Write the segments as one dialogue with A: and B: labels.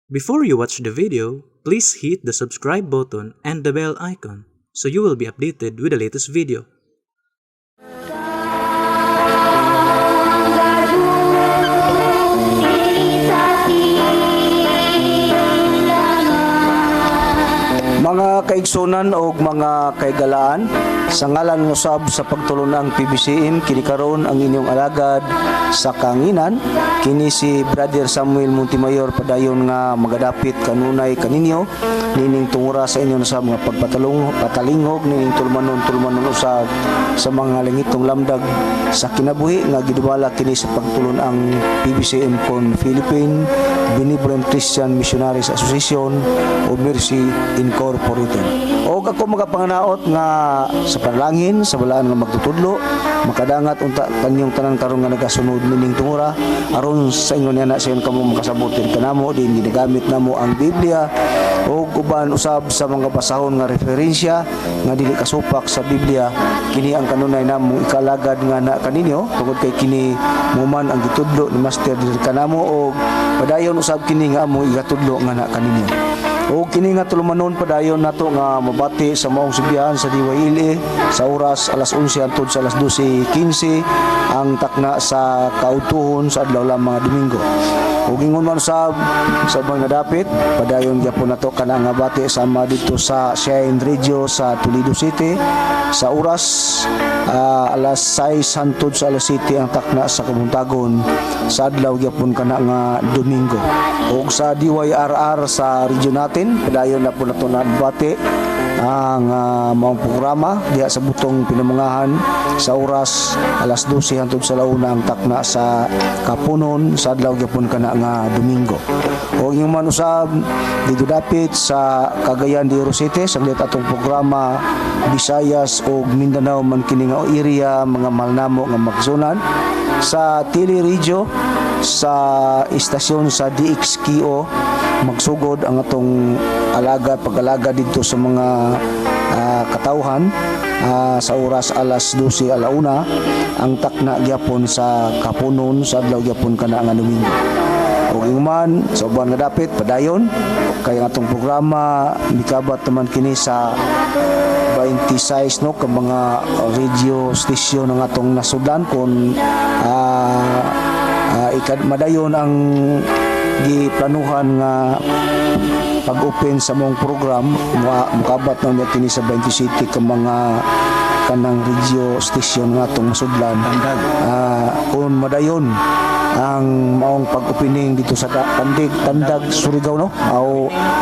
A: Before you watch the video, please hit the subscribe button and the bell icon so you will be updated with the latest video.
B: Mga kaigsunan o mga kaigalaan, sa ngalan ng usab sa pagtulunang PBCM, kini karon ang inyong alagad sa kanginan, kini si Brother Samuel Montemayor padayon nga magadapit kanunay kaninyo, nining tungura sa inyo sa mga patalingog, nining tulmanon usab sa mga langitong lamdag sa kinabuhi nga giduwala kini sa pagtulon ang PBCM kon Philippine Benevolent Christian Missionaries Association o Mercy Incorporated. O ako magapanganaot nga sa panalangin, sa balaan nga magtutudlo, makadangat unta kanyong tanan karon nga nagasunod nining tungura aron sa inyo niya na sa inyo kamo makasabutin kanamo din ginagamit namo ang Biblia o uban usab sa mga basahon nga referensya nga dili kasupak sa Biblia. Kini ang kanunay namo ikalagad nga na kaninyo tungod kay kini muman ang gitudlo ni Master diri kanamo o padayon usab kini nga amo igatudlo nga na kaninyo. O kini nga tulumanon padayon nato nga mabati sa maong subihan sa DYLA sa oras alas 11 hangtod sa alas 12:15 ang takna sa kautuhon sa adlaw lang mga Domingo. O gingon man sa mga dapit padayon gyapon nato kana nga bati sama dito sa Shine Radio sa Toledo City sa oras alas 6 hangtod sa alas 7 ang takna sa kabuntagon sa adlaw gyapon kana nga Domingo. O sa DYRR sa region natin padayon na po nato na bati ang maong programa diha sa butong pinamangahan sa oras alas 12 hangtod sa launa ang takna sa kapunon sa adlaw gyapon kana nga Domingo. O inyong man usab dito dapit sa Cagayan de Oro City saglit atong programa Visayas o Mindanao man kini nga area mga malnamo nga magsunan sa Teleregio sa istasyon sa DXQO magsugod ang atong pag-alaga dito sa mga katawhan sa oras alas 12 alauna ang takna gyapon sa kapunon sa adlaw gyapon kana nga Domingo. O man sa uban nga dapit padayon kay ang atong programa mikabat naman kini sa 26 no ka mga radio station ng atong nasudlan kon madayon ang giplanuhan nga pag-open sa mong program mukabat na kini sa 20 city ka mga kanang radio station nga atong masudlan kung madayon ang maong pag-opening dito sa Tandag Surigao no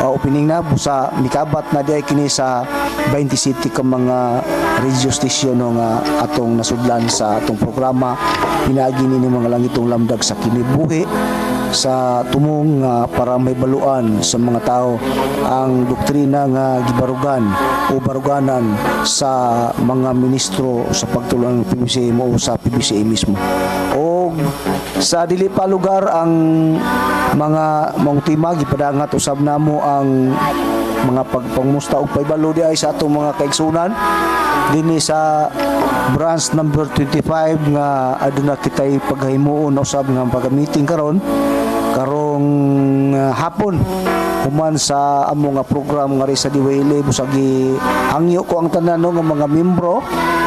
B: opening na busa mikabat na diay kini sa 20 city ka mga radio station no nga atong nasudlan sa atong programa pinaagi ni mga langitong lamdag sa kinibuhi sa tumong para may baluan sa mga tao ang doktrina nga gibarugan o baruganan sa mga ministro sa pagtulong ng PBCM o sa PBCM mismo. O sa dili pa lugar ang mga mangtima gipadangat usab namo ang mga pagpangmusta og paybalo di ay sa atong mga kaigsunan dinhi sa branch number 25 nga aduna kitay paghimuon usab nga pag-meeting karong hapon human sa amo nga program nga ri sa DYLA busagi hangyo ko ang tanan nga mga membro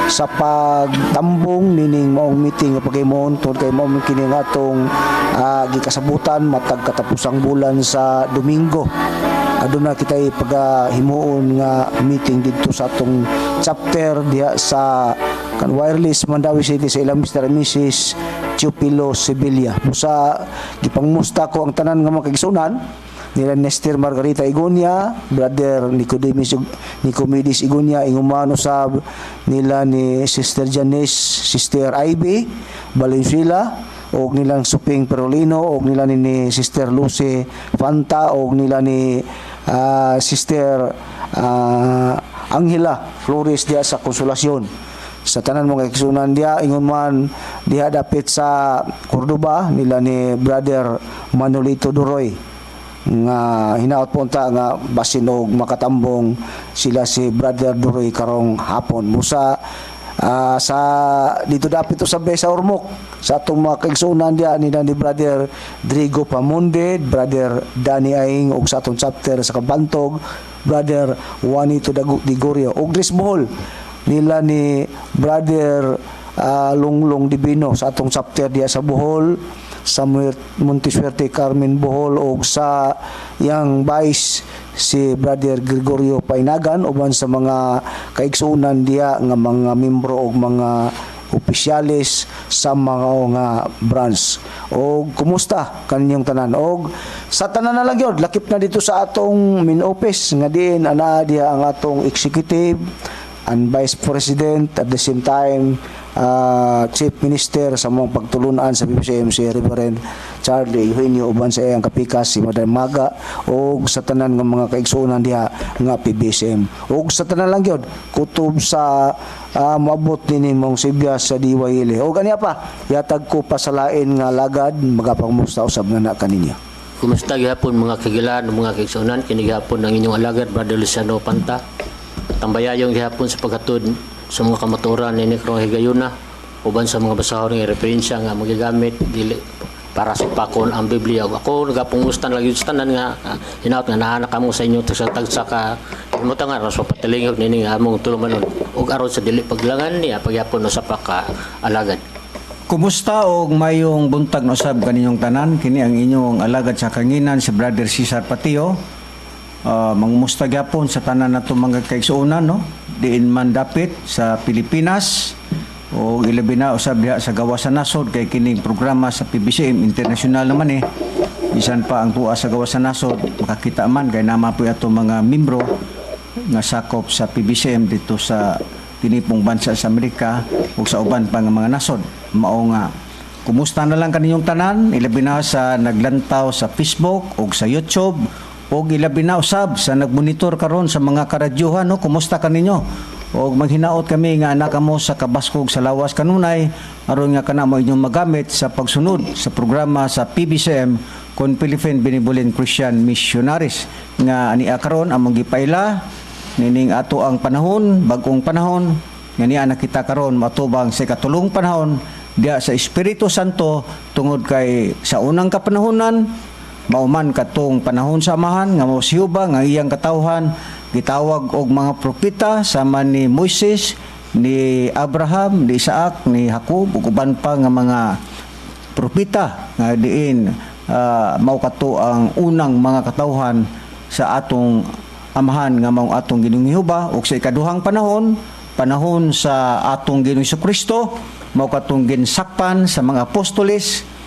B: sa pagtambong nining maong meeting nga paghimuon tungod kay mao kini nga atong gikasabutan matag katapusang bulan sa Domingo. Aduna kitay pagahimuon nga meeting dito sa atong chapter diha sa wireless Mandawi City sa ilang Mr. and Mrs. Chupilo Sevilla. Busa gipangmusta ko ang tanan nga mga kaigsunan nila Nestor Margarita Igunya, Brother Nicomedes Igunya, inguman usab nila ni Sister Janice, Sister Ivy Valenzuela, og nilang Suping Perolino, og nila ni Sister Lucy Fanta, og nila ni Sister Angela Flores dia sa Konsolasyon. Sa tanan mga kaigsunan dia ingon man diha dapit sa Cordoba nila ni Brother Manolito Duroy nga hinaot punta nga basin og makatambong sila si Brother Duroy karong hapon. Musa sa dito dapit usab sa Ormoc sa atong mga kaigsunan dia ni brother Drigo Pamunde, brother Danny Aing ug sa atong chapter sa Kabantog brother Juanito Digorio ug Bohol nila ni brother Lunglong Divino sa atong chapter dia sa Bohol, Samuel Montisuerte Carmen Bohol ug sa yang vice si brother Gregorio Painagan uban sa mga kaigsunan diya nga mga membro og mga opisyalis sa mga nga branch. Og kumusta kaninyong tanan? Og sa tanan na lang yun, lakip na dito sa atong main office nga diin ana diya ang atong executive and vice president at the same time Chief Minister sa mga pagtulunan sa PBCM si Reverend Charlie Eugenio uban sa iyang kapikas si Madam Maga o sa tanan ng mga kaigsunan diha nga PBCM o sa tanan lang yun kutob sa maabot din mong Sibyas sa Diwaili o gani pa yatag ko pasalain nga lagad magapangmusta usab nga na kaninyo.
C: Kumusta gihapon mga kagilan mga kaigsunan kini gihapon ang inyong alagad Brother Luciano Panta tambayayong gihapon sa paghatod sa mga kamaturan ni Necro Higayuna uban sa mga basahon ng referensya nga magagamit dili para sa pakon ang Biblia. Ako nagapungusta lagi sa tanan nga hinaut nga naanak kamo sa inyo tagsa ka imuta nga raso patilingog nini nga among tulumanon ug aron sa dili paglangan niya pagyapon no sa paka alagad.
D: Kumusta og mayong buntag no sab kaninyong tanan kini ang inyong alagad sa kanginan si Brother Cesar Patio. Mangumusta gyapon sa tanan nato mga kaigsuonan no diin man dapit sa Pilipinas o ilabi na usab diha sa gawas sa nasod kay kining programa sa PBCM international naman bisan pa ang tuwa sa gawas sa nasod makakita man kay nama po ato mga membro nga sakop sa PBCM dito sa tinipong bansa sa Amerika ug sa uban pa nga mga nasod mao nga kumusta na lang kaninyong tanan ilabi na sa naglantaw sa Facebook ug sa YouTube o ilabi na usab sa nagmonitor karon sa mga karadyuhan no kumusta kaninyo o maghinaot kami nga anak mo sa kabaskog sa lawas kanunay aron nga kana mo inyong magamit sa pagsunod sa programa sa PBCM kon Philippine Benevolent Christian Missionaries nga ania karon among gipaila nining ato ang panahon bagong panahon nga niya nakita karon matubang sa katulong panahon diya sa Espiritu Santo tungod kay sa unang kapanahonan mauman katong panahon sa amahan nga mao si Jehova nga iyang katawhan gitawag og mga propeta sama ni Moises, ni Abraham, ni Isaac, ni Jacob ug uban pa nga mga propeta nga diin mao kato ang unang mga katawhan sa atong amahan nga mao atong Ginoong Jehova ug sa ikaduhang panahon sa atong Ginoong Jesucristo mao katong ginsakpan sa mga apostoles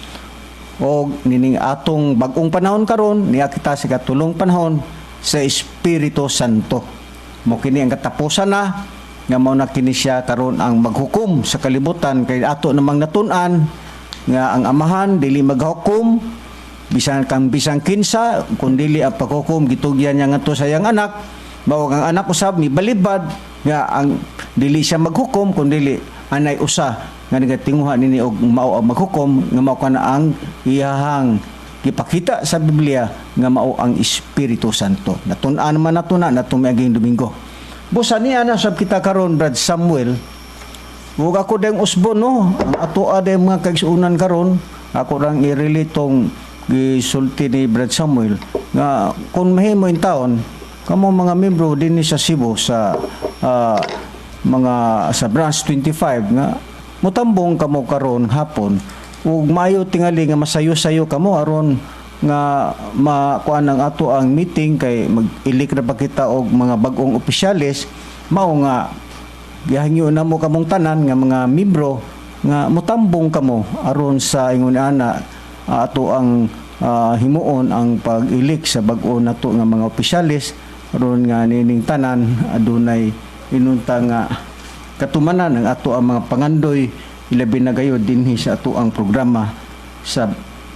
D: o nining atong bagong panahon karon niya kita sa katulong panahon sa Espiritu Santo. Mo kini ang katapusan na nga mao na kini siya karon ang maghukom sa kalibutan kay ato namang natun-an nga ang amahan dili maghukom bisan kinsa kun dili ang paghukom gitugyan niya ngadto sa iyang anak mao ang anak usab ni balibad nga ang dili siya maghukom kun dili anay usa nga nagatinguha nini og mao ang maghukom nga mao kana ang iyahang gipakita sa Biblia nga mao ang Espiritu Santo. Natun-an man nato na miaging Domingo. Busa niya na sab kita karon Brad Samuel. Ug ako dayong usbon no, ang ato aday mga kaigsuonan karon, ako lang i-relate tong gisulti ni Brad Samuel nga kung mahimo in taon kamo mga membro dinhi sa Cebu sa mga sa branch 25 nga mutambong kamo karon hapon ug maayo tingali nga masayo-sayo kamo aron nga makuan ang ato ang meeting kay mag-ilik na pa kita og mga bag-ong opisyalis mao nga gihangyo na mo kamong tanan nga mga membro nga mutambong kamo aron sa ingon ana ato ang himuon ang pag-ilik sa bag-o nato nga mga opisyalis aron nga nining tanan adunay inunta nga katumanan ang ato ang mga pangandoy ilabi na gayud dinhi sa ato ang programa sa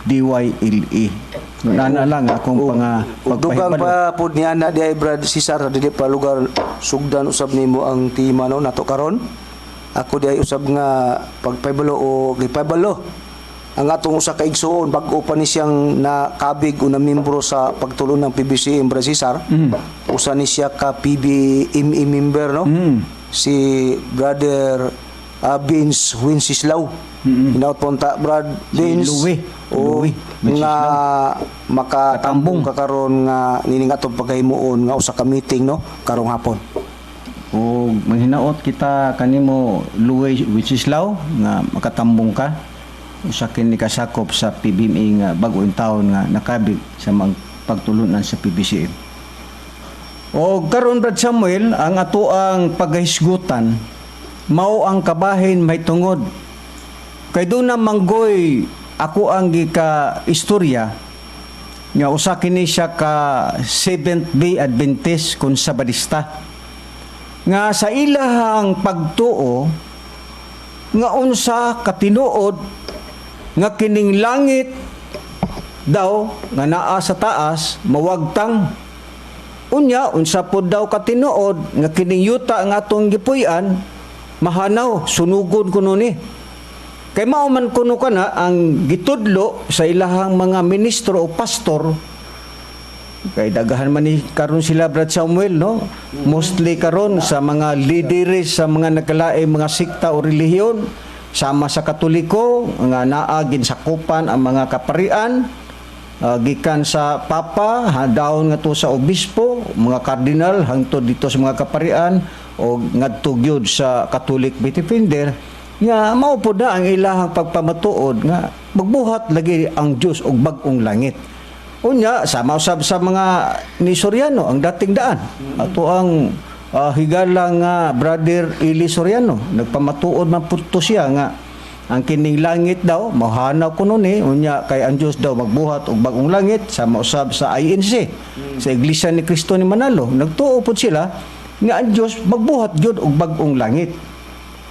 D: DYLE. Nana lang akong
B: dugang pa pud ni ana di Brad Cesar dili pa lugar sugdan usab nimo ang tima no nato karon. Ako di usab nga pagpaybalo o gipaybalo ang atong usa ka igsuon bag-o pa ni siyang nakabig o na membro sa pagtulon ng PBCM Brad Cesar. Usa ni siya ka PBME member no. Si Brother Vince Wenceslao. Hinaut po ta Brad Vince. O
D: Louie
B: nga makatambong ka karon nga nini nga tong paghimuon nga usa ka meeting no karong hapon.
D: O manghinaot kita kanimo Louie Wenceslao nga makatambong ka usa kini kasakop sa PBMA nga bag-ong taon nga nakabig sa pagtulunan sa PBCM. O karon Brad Samuel, ang ato ang paghisgutan mao ang kabahin may tungod. Kay do na manggoy ako ang gika istorya nga usa kini siya ka Seventh-day Adventist kun Sabadista nga sa ilahang pagtuo nga unsa katinuod nga kining langit daw nga naa sa taas mawagtang unya unsa pod daw katinuod nga kining yuta nga atong gipuy-an mahanaw sunugod kuno ni kay mao man kuno kana ang gitudlo sa ilahang mga ministro o pastor kay dagahan man ni karon sila Brad Samuel no mostly karon sa mga leaders sa mga nagkalaing mga sikta o relihiyon sama sa Katoliko nga naa ginsakupan ang mga kaparian gikan sa papa dayon nga to sa obispo mga kardinal hangtod dito sa mga kaparian o ngadto gyud sa Catholic Defender nga mao pod na ang ilahang pagpamatuod nga magbuhat lagi ang Dios og bag-ong langit. Unya sama usab sa mga ni Soriano ang dating daan. Ato ang higala nga Brother Eli Soriano nagpamatuod man pudto siya nga ang kining langit daw mahanaw kuno ni unya kay ang Dios daw magbuhat og bag-ong langit sama usab sa INC sa Iglesia ni Cristo ni Manalo nagtuo pod sila nga ang Dios magbuhat gyud og bag-ong langit.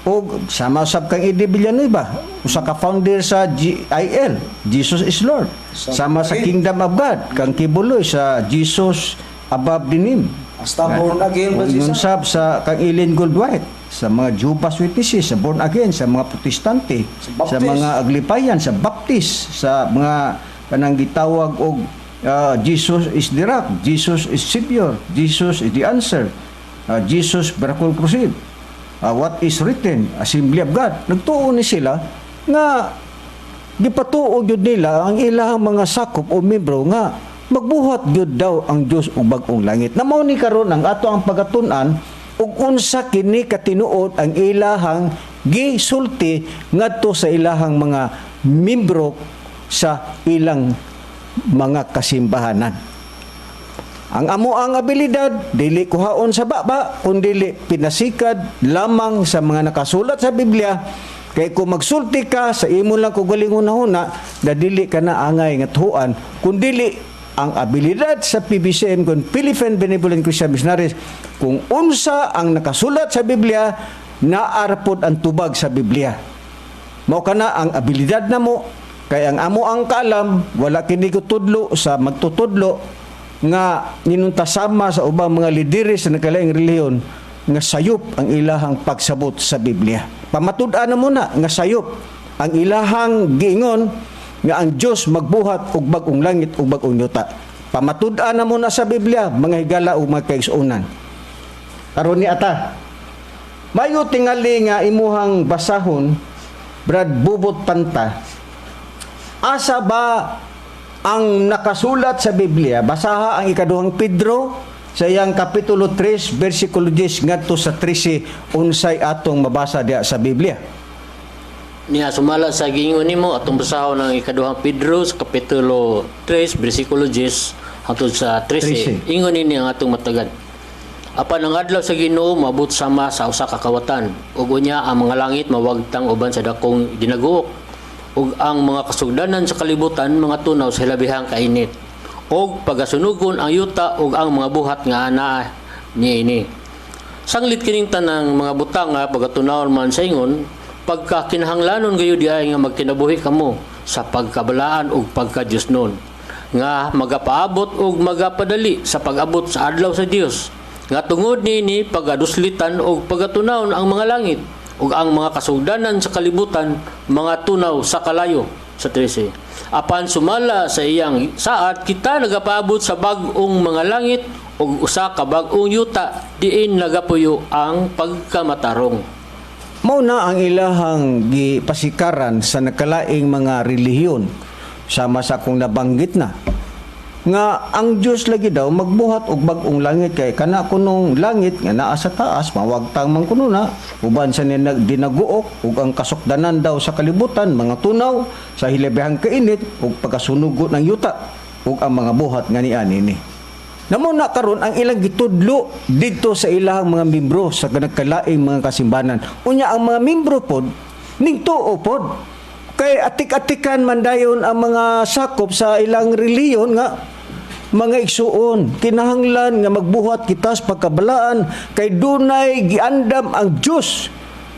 D: O sama usab kang Eddie Villanueva usa ka founder sa GIL Jesus is Lord sama sa Kingdom of God kang kibuloy sa Jesus Above the Name
B: Hasta born again ba
D: yun sab sa kang Ellen Goldwhite sa mga Jehovah's Witnesses sa born again sa mga Protestante sa mga Aglipayan sa Baptist sa mga kanang gitawag og Jesus is the rock, Jesus is Savior, Jesus is the answer, Jesus Miracle Crusade, what is written, Assembly of God. Nagtuo ni sila nga gipatuo gyud nila ang ilahang mga sakop o membro nga magbuhat gyud daw ang Dios og bag-ong langit. Namo ni karon ang ato ang pagatun-an ug unsa kini katinuod ang ilahang gisulti ngadto sa ilahang mga membro sa ilang mga kasimbahanan. Ang amo ang abilidad dili kuhaon sa baba kundi pinasikad lamang sa mga nakasulat sa Biblia. Kay kung magsulti ka sa imo lang kugalingon na dili ka na angay nga tuhuan kundi ang abilidad sa PBCM kung Philippine Benevolent Christian Missionaries kung unsa ang nakasulat sa Biblia naarpod ang tubag sa Biblia. Mao kana ang abilidad namo kay ang amo ang kaalam wala kini tudlo sa magtutudlo nga ninuntasama sa ubang mga lideres sa nagkalaing relihiyon nga sayop ang ilahang pagsabot sa Biblia. Pamatud-an na muna nga sayop ang ilahang giingon nga ang Dios magbuhat og bag-ong langit ug bag-ong yuta. Pamatud-an na muna sa Biblia mga higala ug mga kaigsuonan. Karon ni ata mayo tingali nga imuhang basahon Brad Bubot Panta. Asa ba ang nakasulat sa Biblia? Basaha ang ikaduhang Pedro sa iyang kapitulo 3 bersikulo 10 ngadto sa 13 unsay atong mabasa diha sa Biblia.
C: Niya sumala sa gingon nimo atong basahon ng ikaduhang Pedro sa kapitulo 3 bersikulo 10 hangtod sa 13. Ingon ini ang atong matagan. Apan ang adlaw sa Ginoo mabut sama sa usa ka kawatan ug unya ang mga langit mawagtang uban sa dakong dinaguok ug ang mga kasugdanan sa kalibutan mga tunaw sa labihang kainit ug pagasunugon ang yuta ug ang mga buhat nga ana niini. Sanglit kining tanang mga butang nga pagatunaw man sa ingon pagka kinahanglanon gayo di ay nga magkinabuhi kamo sa pagkabalaan ug pagka-Diosnon nga magapaabot ug magapadali sa pag-abot sa adlaw sa Dios nga tungod niini pagaduslitan ug pagatunaw ang mga langit ug ang mga kasugdanan sa kalibutan mga tunaw sa kalayo sa 13. Apan sumala sa iyang saad kita nagapaabot sa bag-ong mga langit ug usa ka bag-ong yuta diin nagapuyo ang pagkamatarong.
D: mao na ang ilahang gipasikaran sa nakalaing mga relihiyon sama sa akong nabanggit na nga ang Dios lagi daw magbuhat og bag-ong langit kay kana kunong langit nga naa sa taas mawagtang man kuno na uban sa dinaguok ug ang kasukdanan daw sa kalibutan mga tunaw sa hilabihang kainit ug pagkasunugot ng yuta ug ang mga buhat nga niani ni. Namo na karon ang ilang gitudlo didto sa ilahang mga membro sa kanagkalaing mga kasimbanan. Unya ang mga membro pod ning tuo pod kay atik-atikan man dayon ang mga sakop sa ilang reliyon nga mga igsuon kinahanglan nga magbuhat kita sa pagkabalaan kay dunay giandam ang Dios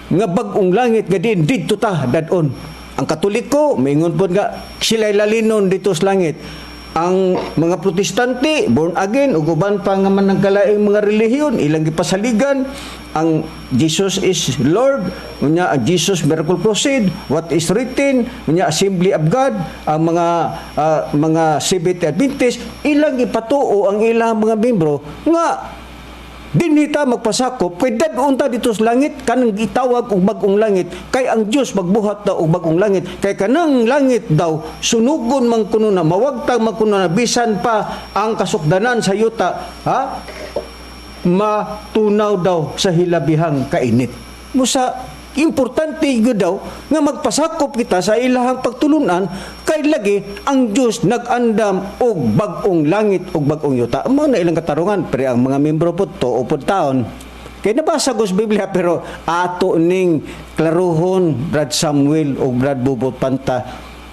D: nga bag-ong langit nga din didto ta dadon. Ang Katoliko maingon pod nga sila'y lalinon dito sa langit. Ang mga Protestante, born again, ug uban pa nga man nagkalaing mga relihiyon, ilang gipasaligan, ang Jesus is Lord, unya ang Jesus miracle proceed, what is written, unya Assembly of God, ang mga Seventh Adventist, ilang ipatuo ang ilang mga membro nga dinhita magpasakop kay dadun ta dito sa langit kanang gitawag og bag-ong langit kay ang Dios magbuhat daw og bag-ong langit kay kanang langit daw sunugon man kuno na mawagtang man kuno na bisan pa ang kasukdanan sa yuta matunaw daw sa hilabihang kainit. Musa importante gyud daw nga magpasakop kita sa ilahang pagtulunan kay lagi ang Dios nag-andam og bag-ong langit og bag-ong yuta. Mao na ilang katarungan pero ang mga membro pod tuo pod taon. Kay nabasa ko sa Biblia pero ato ning klaruhon Brad Samuel ug Brad Bubot Panta.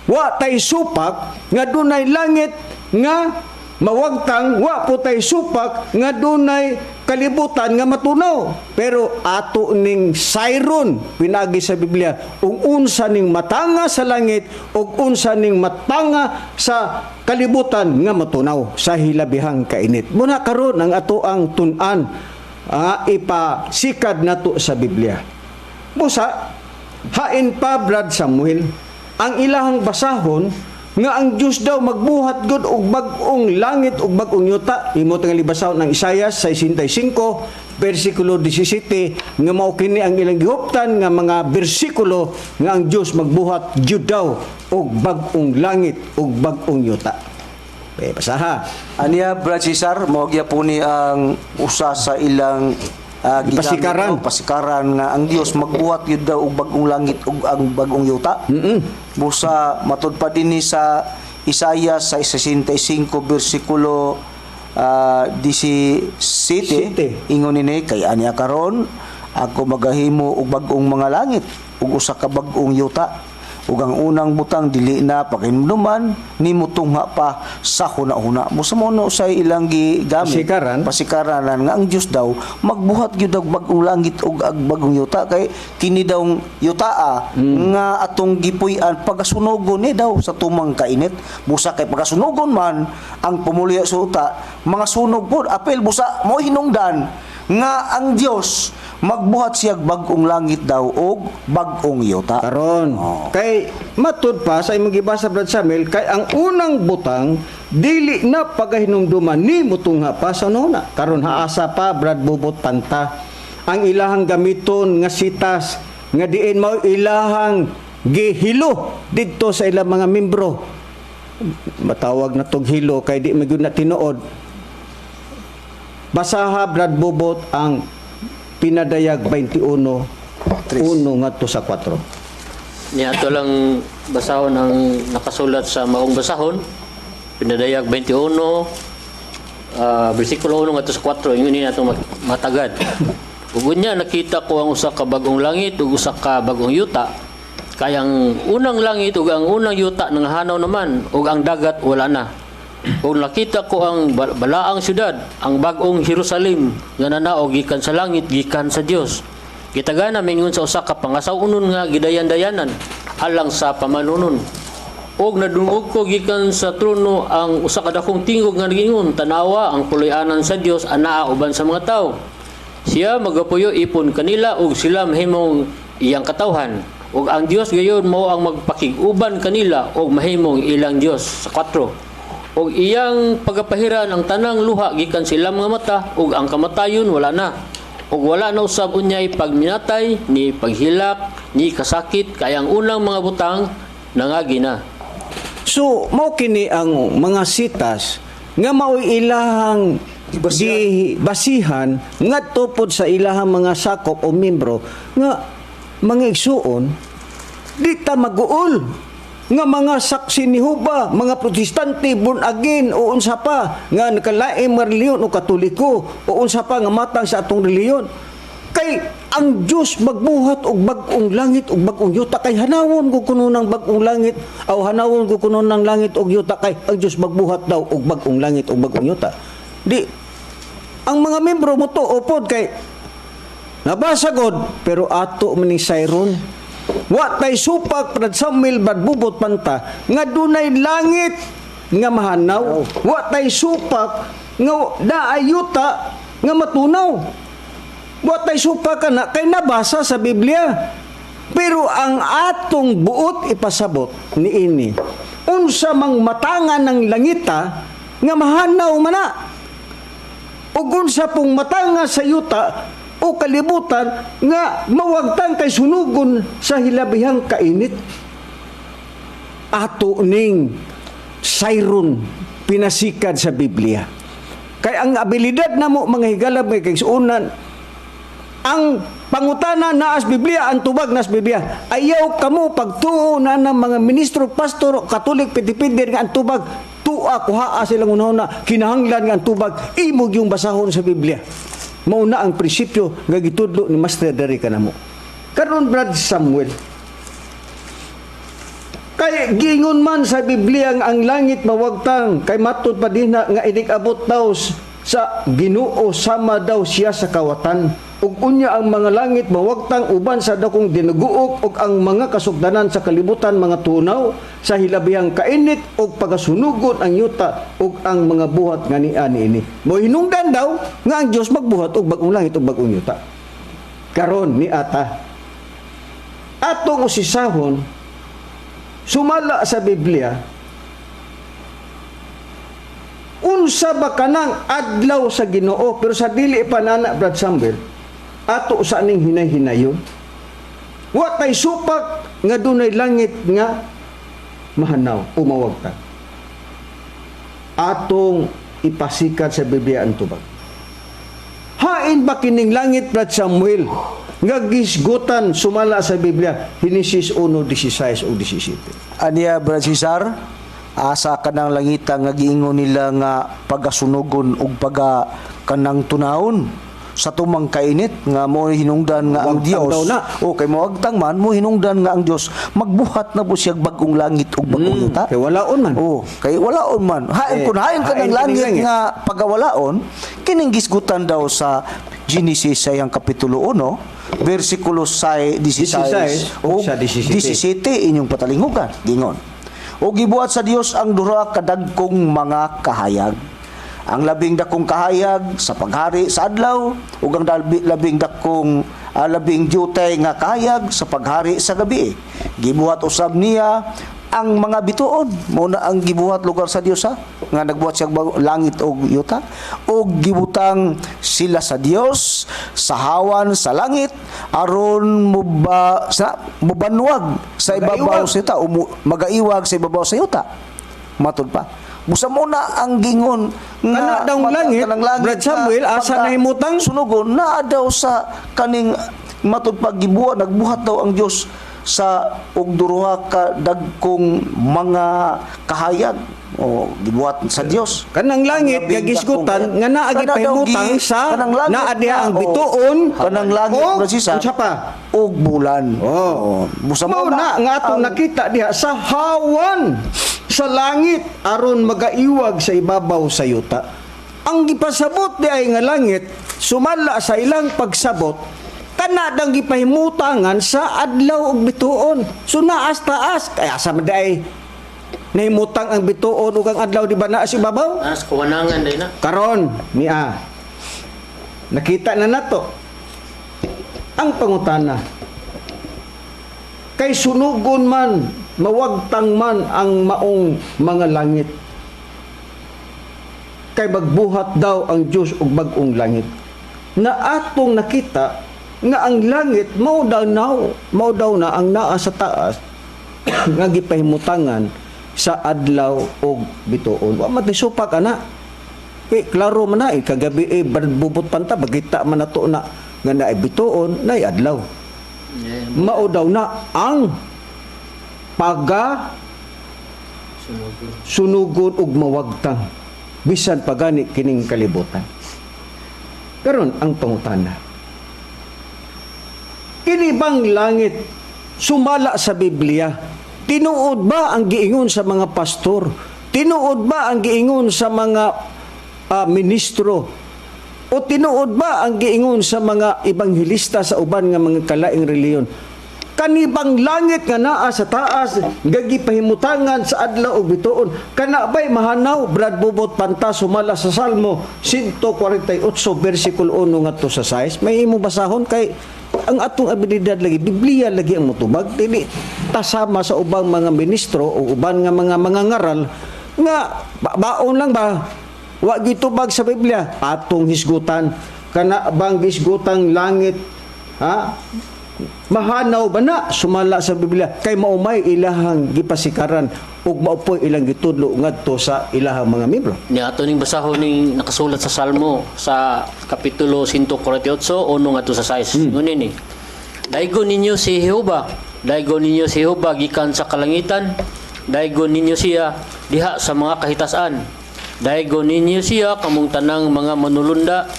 D: Wa tay supak nga dunay langit nga mawagtang, wa po tay supak nga dunay kalibutan nga matunaw. Pero ato ning sayron pinagi sa Biblia ug unsa ning matanga sa langit ug unsa ning matanga sa kalibutan nga matunaw sa hilabihang kainit. Muna karon ang ato ang tun-an ipasikad nato sa Biblia. Busa hain pa Brad Samuel ang ilahang basahon nga ang Dios daw magbuhat gud og bag-ong langit ug bag-ong yuta. Imo tingali basahon ng Isaias 65 bersikulo 17 nga mao kini ang ilang gihuptan nga mga bersikulo nga ang Dios magbuhat gyud daw og bag-ong langit ug bag-ong yuta. Basaha.
B: Aniya Brad Cesar mao gyapon ni ang usa sa ilang pasikaran nga ang Dios magbuhat gyud daw og bag-ong langit ug ang bag-ong yuta. Busa matud pa dinhi sa Isaiah 65 bersikulo 17 ingon ni kay aniya karon ako magahimo og bag-ong mga langit ug usa ka bag-ong yuta ug ang unang butang dili na pakinumduman nimo tungha pa sa hunahuna. Busa mo no sa ilang gigamit pasikaranan nga ang Dios daw magbuhat gyud og bag-ong langit ug bag-ong yuta kay kini daw yutaa nga atong gipuy-an pagasunogon ni daw sa tumang kainit. Busa kay pagasunogon man ang pumulya sa yuta mga sunog pod apel busa mo hinungdan nga ang Dios magbuhat siya bag-ong langit daw og bag-ong yuta.
D: Karon, kay matud pa sa imong gibasa Brad Samuel kay ang unang butang dili na pagahinumduman ni mutungha pa sa nona. Karon haasa pa Brad Bubot Panta ang ilahang gamiton nga sitas nga diin mao ilahang gihilo didto sa ilang mga membro. Matawag na tog hilo kay di magyud na tinuod. Basaha Brad Bubot ang Pinadayag 21:1 ngadto sa 4.
C: Ni ato lang basahon ang nakasulat sa maong basahon. Pinadayag 21 bersikulo 1 ngadto sa 4 ingon ni ato matagad. Ug unya nakita ko ang usa ka bag-ong langit ug usa ka bag-ong yuta. Kayang unang langit ug ang unang yuta nanghanaw naman ug ang dagat wala na. Kung nakita ko ang balaang syudad, ang bag-ong Jerusalem, nga nanaog gikan sa langit, gikan sa Dios. Kitagana mingon sa usa ka pangasawunon nga gidayan-dayanan alang sa pamanunon. Og nadungog ko gikan sa trono ang usa ka dakong tingog nga nagingon, tanawa ang puloy-anan sa Dios anaa uban sa mga tawo. Siya magapuyo ipon kanila og sila mahimong iyang katawhan. Og ang Dios gayon mao ang magpakig-uban kanila og mahimong ilang Dios. Sa 4. Og iyang pagapahiran ang tanang luha gikan sila mga mata ug ang kamatayon wala na. ug wala na usab unyay pagminatay ni paghilak ni kasakit kay ang unang mga butang nangagi na.
D: So, mao kini ang mga sitas nga mao'y ilahang basihan nga tupod sa ilahang mga sakop o membro nga mga igsuon di ta mag-uol nga mga saksi ni Huba, mga protestante, born again, o unsa pa, nga nakalaing mga reliyon o katoliko, o unsa pa nga matang sa atong reliyon. Kay ang Diyos magbuhat og bag-ong langit og bag-ong yuta, kay hanawon ko kuno ng bag-ong langit, o hanawon ko kuno ng langit og yuta, kay ang Diyos magbuhat daw og bag-ong langit og bag-ong yuta. Di, ang mga membro mo to, upod kay, nabasa god, pero ato maning sayron, wa tay supak Brad Samuel badbubot panta nga dunay langit nga mahanaw, wa tay supak nga naayuta nga matunaw, wa tay supak kana kay nabasa sa Biblia. Pero ang atong buot ipasabot niini, unsa mang matangan ng langita nga mahanaw mana, ug unsa pong matanga sa yuta o kalibutan nga mawagtang kay sunugon sa hilabihang kainit. Ato ning sayron pinasikad sa Biblia. Kay ang abilidad namo mga higalab mga kaigsuonan, ang pangutana naas Biblia, ang tubag naas Biblia. Ayaw kamo pagtuo na ng mga ministro, pastor, katolik, pitipindir nga ang tubag tua kuhaa silang unahuna kinahanglan nga ang tubag imog yung basahon sa Biblia. Mauna ang prinsipyo nga gitudlo ni Master Dari kanamo. Karon Brad Samuel, kay gingon man sa Biblia nga ang langit mawagtang, kay matud pa din nga inig-abot daw sa Ginoo sama daw siya sa kawatan. Ug unya ang mga langit mawagtang uban sa dakong dinuguok, ug ang mga kasugdanan sa kalibutan mga tunaw sa hilabihang kainit ug pagasunugon ang yuta ug ang mga buhat nga niani ini. Mo hinungdan daw nga ang Dios magbuhat og bag-ong langit ug bag-ong yuta. Karon ni ata atong usisahon sumala sa Biblia, unsa ba kanang adlaw sa Ginoo, pero sa dili pa nana Brad Samuel ato sa ning hinay-hinayon. Wa tay supak nga dunay langit nga mahanaw o mawagtang. Atong ipasikat sa Biblia ang tubag. Hain ba kining langit Brad Samuel nga gisgutan sumala sa Biblia? Genesis 1:16 o 17.
B: Aniya Brad Cesar, asa kanang langita nga giingon nila nga pagasunugon ug paga kanang tunahon sa tumang kainit nga mo hinungdan nga ang Dios o kay moagtang man mo hinungdan nga ang Dios magbuhat na po siya bag-ong langit ug bag-ong yuta.
D: Kay walaon man.
B: Kay walaon man. Hain ka ng langit nga pagawalaon kining gisgutan daw sa Genesis sayang kapitulo 1 versikulo 16 o 17 inyong patalingugan gingon. O gibuhat sa Dios ang duha kadagkong mga kahayag. Ang labing dakong kahayag sa paghari sa adlaw ug ang labing dakong labing diutay nga kahayag sa paghari sa gabi. Gibuhat usab niya ang mga bituon, mao na ang gibuhat lugar sa Dios nga nagbuhat siya langit ug yuta, ug gibutang sila sa Dios sa hawan sa langit aron mubanwag sa ibabaw sa yuta o magaiwag sa ibabaw sa yuta. Matud pa. Busa mo na ang gingon
D: nga daw langit, Brad Samuel, asa nahimutang
B: sunugon na daw sa kaning matud paggibuhat nagbuhat daw ang Dios sa og duha ka dagkong mga kahayag o gibuhat sa Dios.
D: Kanang langit nga gisgutan nga naa gipahimutang sa naa diha ang bituon,
B: kanang langit Francisca
D: unsa pa
B: og bulan. Busa mo
D: na nga atong nakita diha sa hawan sa langit aron magaiwag sa ibabaw sa yuta. Ang gipasabot di ay nga langit sumala sa ilang pagsabot kana dang gipahimutangan sa adlaw ug bituon. So naas taas kaya sa maday nahimutang ang bituon ug ang adlaw di ba naa sa ibabaw?
C: Nas kuwanangan day na.
D: Karon niya nakita na nato ang pangutana. Kay sunugon man mawagtang man ang maong mga langit, kay magbuhat daw ang Diyos og bag-ong langit.
E: na atong nakita nga ang langit mao daw na ang naa sa taas nga gipahimutangan sa adlaw og bituon. Wa man supak ana. Kay klaro man na kagabi bubot panta bagita man nato na nga naay bituon naay adlaw. Mao daw na ang sunugon ug mawagtang bisan pagani kining kalibutan. Karon ang pangutana. Kini bang langit sumala sa Biblia? Tinuod ba ang giingon sa mga pastor? Tinuod ba ang giingon sa mga ministro? O tinuod ba ang giingon sa mga ebanghelista sa uban nga mga kalaing reliyon? Kanibang langit nga naa sa taas, gagipahimutangan sa adlaw ug bituon. Kana ba'y mahanaw, Brad Bubot Panta, sumala sa Salmo 148, versikulo 1 ngadto sa 6. May imo basahon kay ang atong abilidad lagi, Biblia lagi ang mutubag. Dili tasama sa ubang mga ministro o uban nga mga ngaral nga baon lang ba? Wa gitubag sa Biblia. Atong hisgutan, kana bang hisgutang langit, ha? Mahanaw ba na sumala sa Biblia kay maumay ilahang gipasikaran ug maupoy ilang gitudlo ngadto sa ilahang mga miyembro.
C: Ni ato ning basahon ning nakasulat sa Salmo sa kapitulo 148 uno ngadto sa 6. Ngunin ni. Daygon ninyo si Jehova, daygon ninyo si Jehova gikan sa kalangitan, daygon ninyo siya diha sa mga kahitasan. Daygon ninyo siya kamong tanang mga manulunda,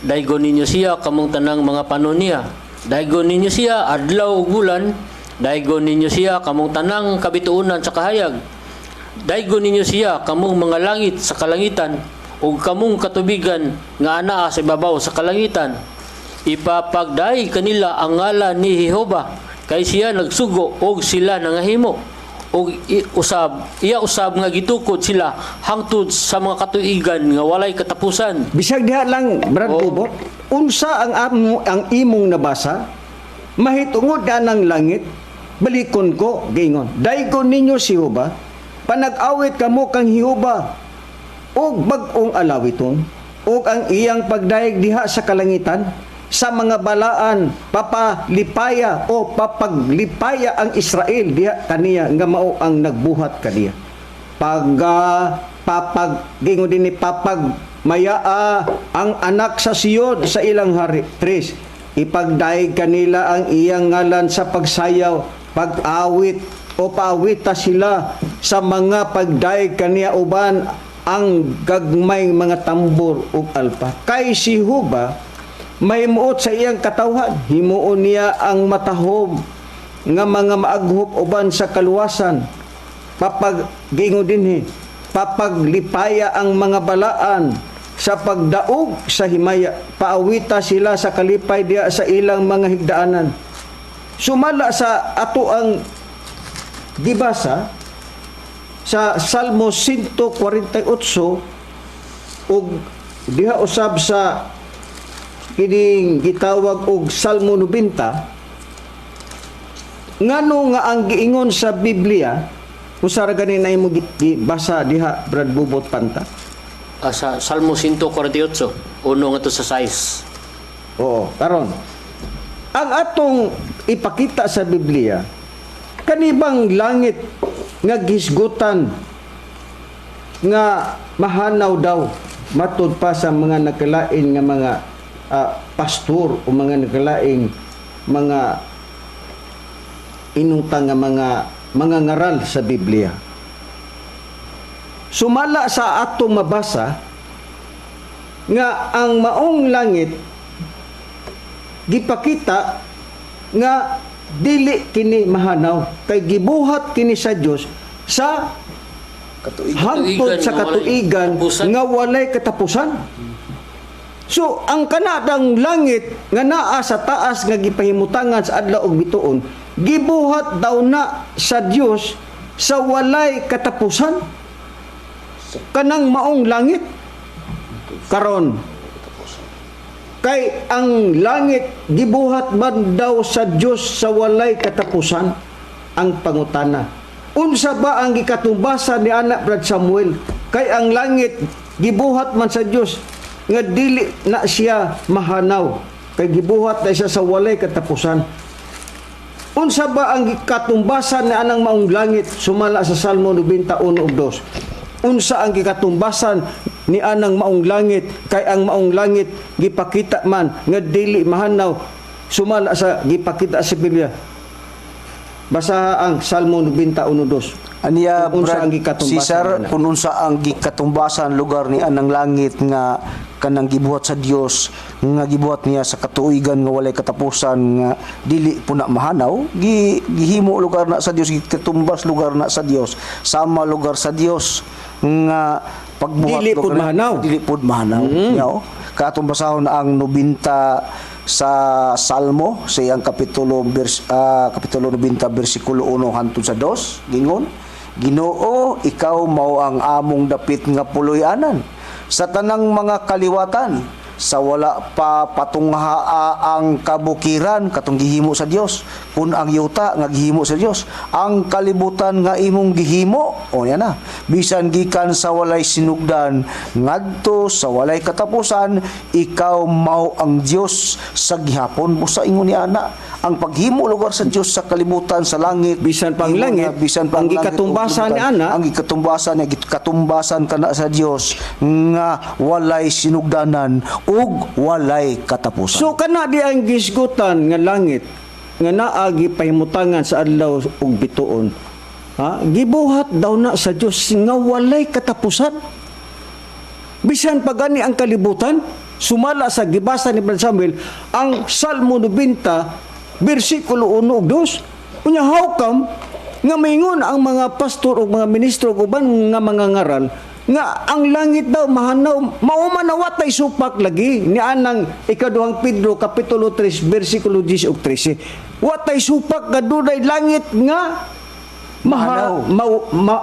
C: daygon ninyo siya kamong tanang mga panoniya. Daygon ninyo siya adlaw ug bulan, daygon ninyo siya kamong tanang kabituunan sa kahayag. Daygon ninyo siya kamong mga langit sa kalangitan ug kamong katubigan nga anaa sa ibabaw sa kalangitan. Ipapagday kanila ang ngalan ni Jehova kay siya nagsugo og sila nangahimo. Og iya usab nga gitukod sila hangtod sa mga katuigan nga walay katapusan.
E: Bisag diha lang, Brad Bubot, unsa ang imong nabasa? Mahitungod na ng langit, balikon ko, gingon. Daygon ninyo si Jehova, panag-awit kamo kang Jehova, og bag-ong alawiton, og ang iyang pagdayeg diha sa kalangitan, sa mga balaan papalipaya o papaglipaya ang Israel diha kaniya nga mao ang nagbuhat kaniya gingon din ni mayaa ang anak sa Sion sa ilang hari. 3, ipagdaig kanila ang iyang ngalan sa pagsayaw, pag-awit o paawita sila sa mga pagdaig kaniya uban ang gagmay mga tambor ug alpa. Kay si Jehova mahimuot sa iyang katawhan, himuon niya ang matahom nga mga maaghop uban sa kaluwasan. Gingon dinhi, papaglipaya ang mga balaan sa pagdaog sa himaya, paawita sila sa kalipay diya sa ilang mga higdaanan. Sumala sa ato ang gibasa sa Salmo 148 ug diha usab sa kining gitawag og Salmo 90, ngano nga ang giingon sa Biblia usara ganin na imo gibasa diha, Brad Bubot Panta?
C: Sa Salmo 148 uno ngadto sa 6.
E: Oo, karon ang atong ipakita sa Biblia kanibang langit nga gisgutan nga mahanaw daw matud pa sa mga nagkalain nga mga pastor o mga nagkalaing mga inutang nga mga ngaral sa Biblia. Sumala sa atong mabasa nga ang maong langit gipakita nga dili kini mahanaw kay gibuhat kini sa Dios sa hangtod sa katuigan nga walay katapusan. So, ang kanadang langit nga naa sa taas nga gipahimutangan sa adlaw ug bituon, gibuhat daw na sa Dios sa walay katapusan. Kanang maong langit karon. Kay ang langit gibuhat man daw sa Dios sa walay katapusan. Ang pangutana, unsa ba ang gikatumbasa ni anak Brad Samuel? Kay ang langit gibuhat man sa Dios nga dili na siya mahanaw kay gibuhat na siya sa walay katapusan. Unsa ba ang katumbasan ni anang maong langit sumala sa Salmo 91:2? Unsa ang gikatumbasan ni anang maong langit kay ang maong langit gipakita man nga dili mahanaw sumala sa gipakita sa Biblia? Basaha ang Salmo 91:2.
B: Aniya,
E: Kung unsa
B: Brad
E: ang gikatumbasan
B: Cesar,
E: na.
B: kung unsa ang gikatumbasan lugar ni anang langit nga kanang gibuhat sa Dios, nga gibuhat niya sa katuigan nga walay katapusan, nga dili po na mahanaw, gihimo lugar na sa Dios, gikatumbas lugar na sa Dios, sama lugar sa Dios nga pagbuhat
E: Dili pud mahanaw.
B: dili pud mahanaw. Yaw, katumbasahon ang 90 sa Salmo sa iyang kapitulo 90 bersikulo 1 hangtod sa 2 gingon, Ginoo, ikaw mao ang among dapit nga puloy-anan sa tanang mga kaliwatan, sa wala pa patunghaa ang kabukiran katong gihimo sa Dios, kun ang yuta nga gihimo sa Dios, ang kalibutan nga imong gihimo, o yan na, bisan gikan sa walay sinugdan ngadto sa walay katapusan, ikaw mao ang Dios sa gihapon. Busa ingon ni ana, ang paghimo lugar sa Dios sa kalibutan sa langit,
E: Bisan pang
B: ingon
E: langit,
B: na, bisan pang
E: ang gikatumbasan ni ana,
B: ang gikatumbasan niya, gikatumbasan kana sa Dios nga walay sinugdanan ug walay katapusan.
E: So kana di ang gisgutan nga langit nga naagi pahimutangan sa adlaw ug bituon. Ha? Gibuhat daw na sa Dios nga walay katapusan. Bisan pagani ang kalibutan, sumala sa gibasa ni Brad Samuel ang Salmo 90 bersikulo 1 ug 2. Unya how come nga maingon ang mga pastor o mga ministro o uban nga mga ngaral nga ang langit daw mahanaw, maumanawat tay supak lagi ni anang ikaduhang Pedro kapitulo 3 bersikulo 10 ug 13. Watay supak nga dunay langit nga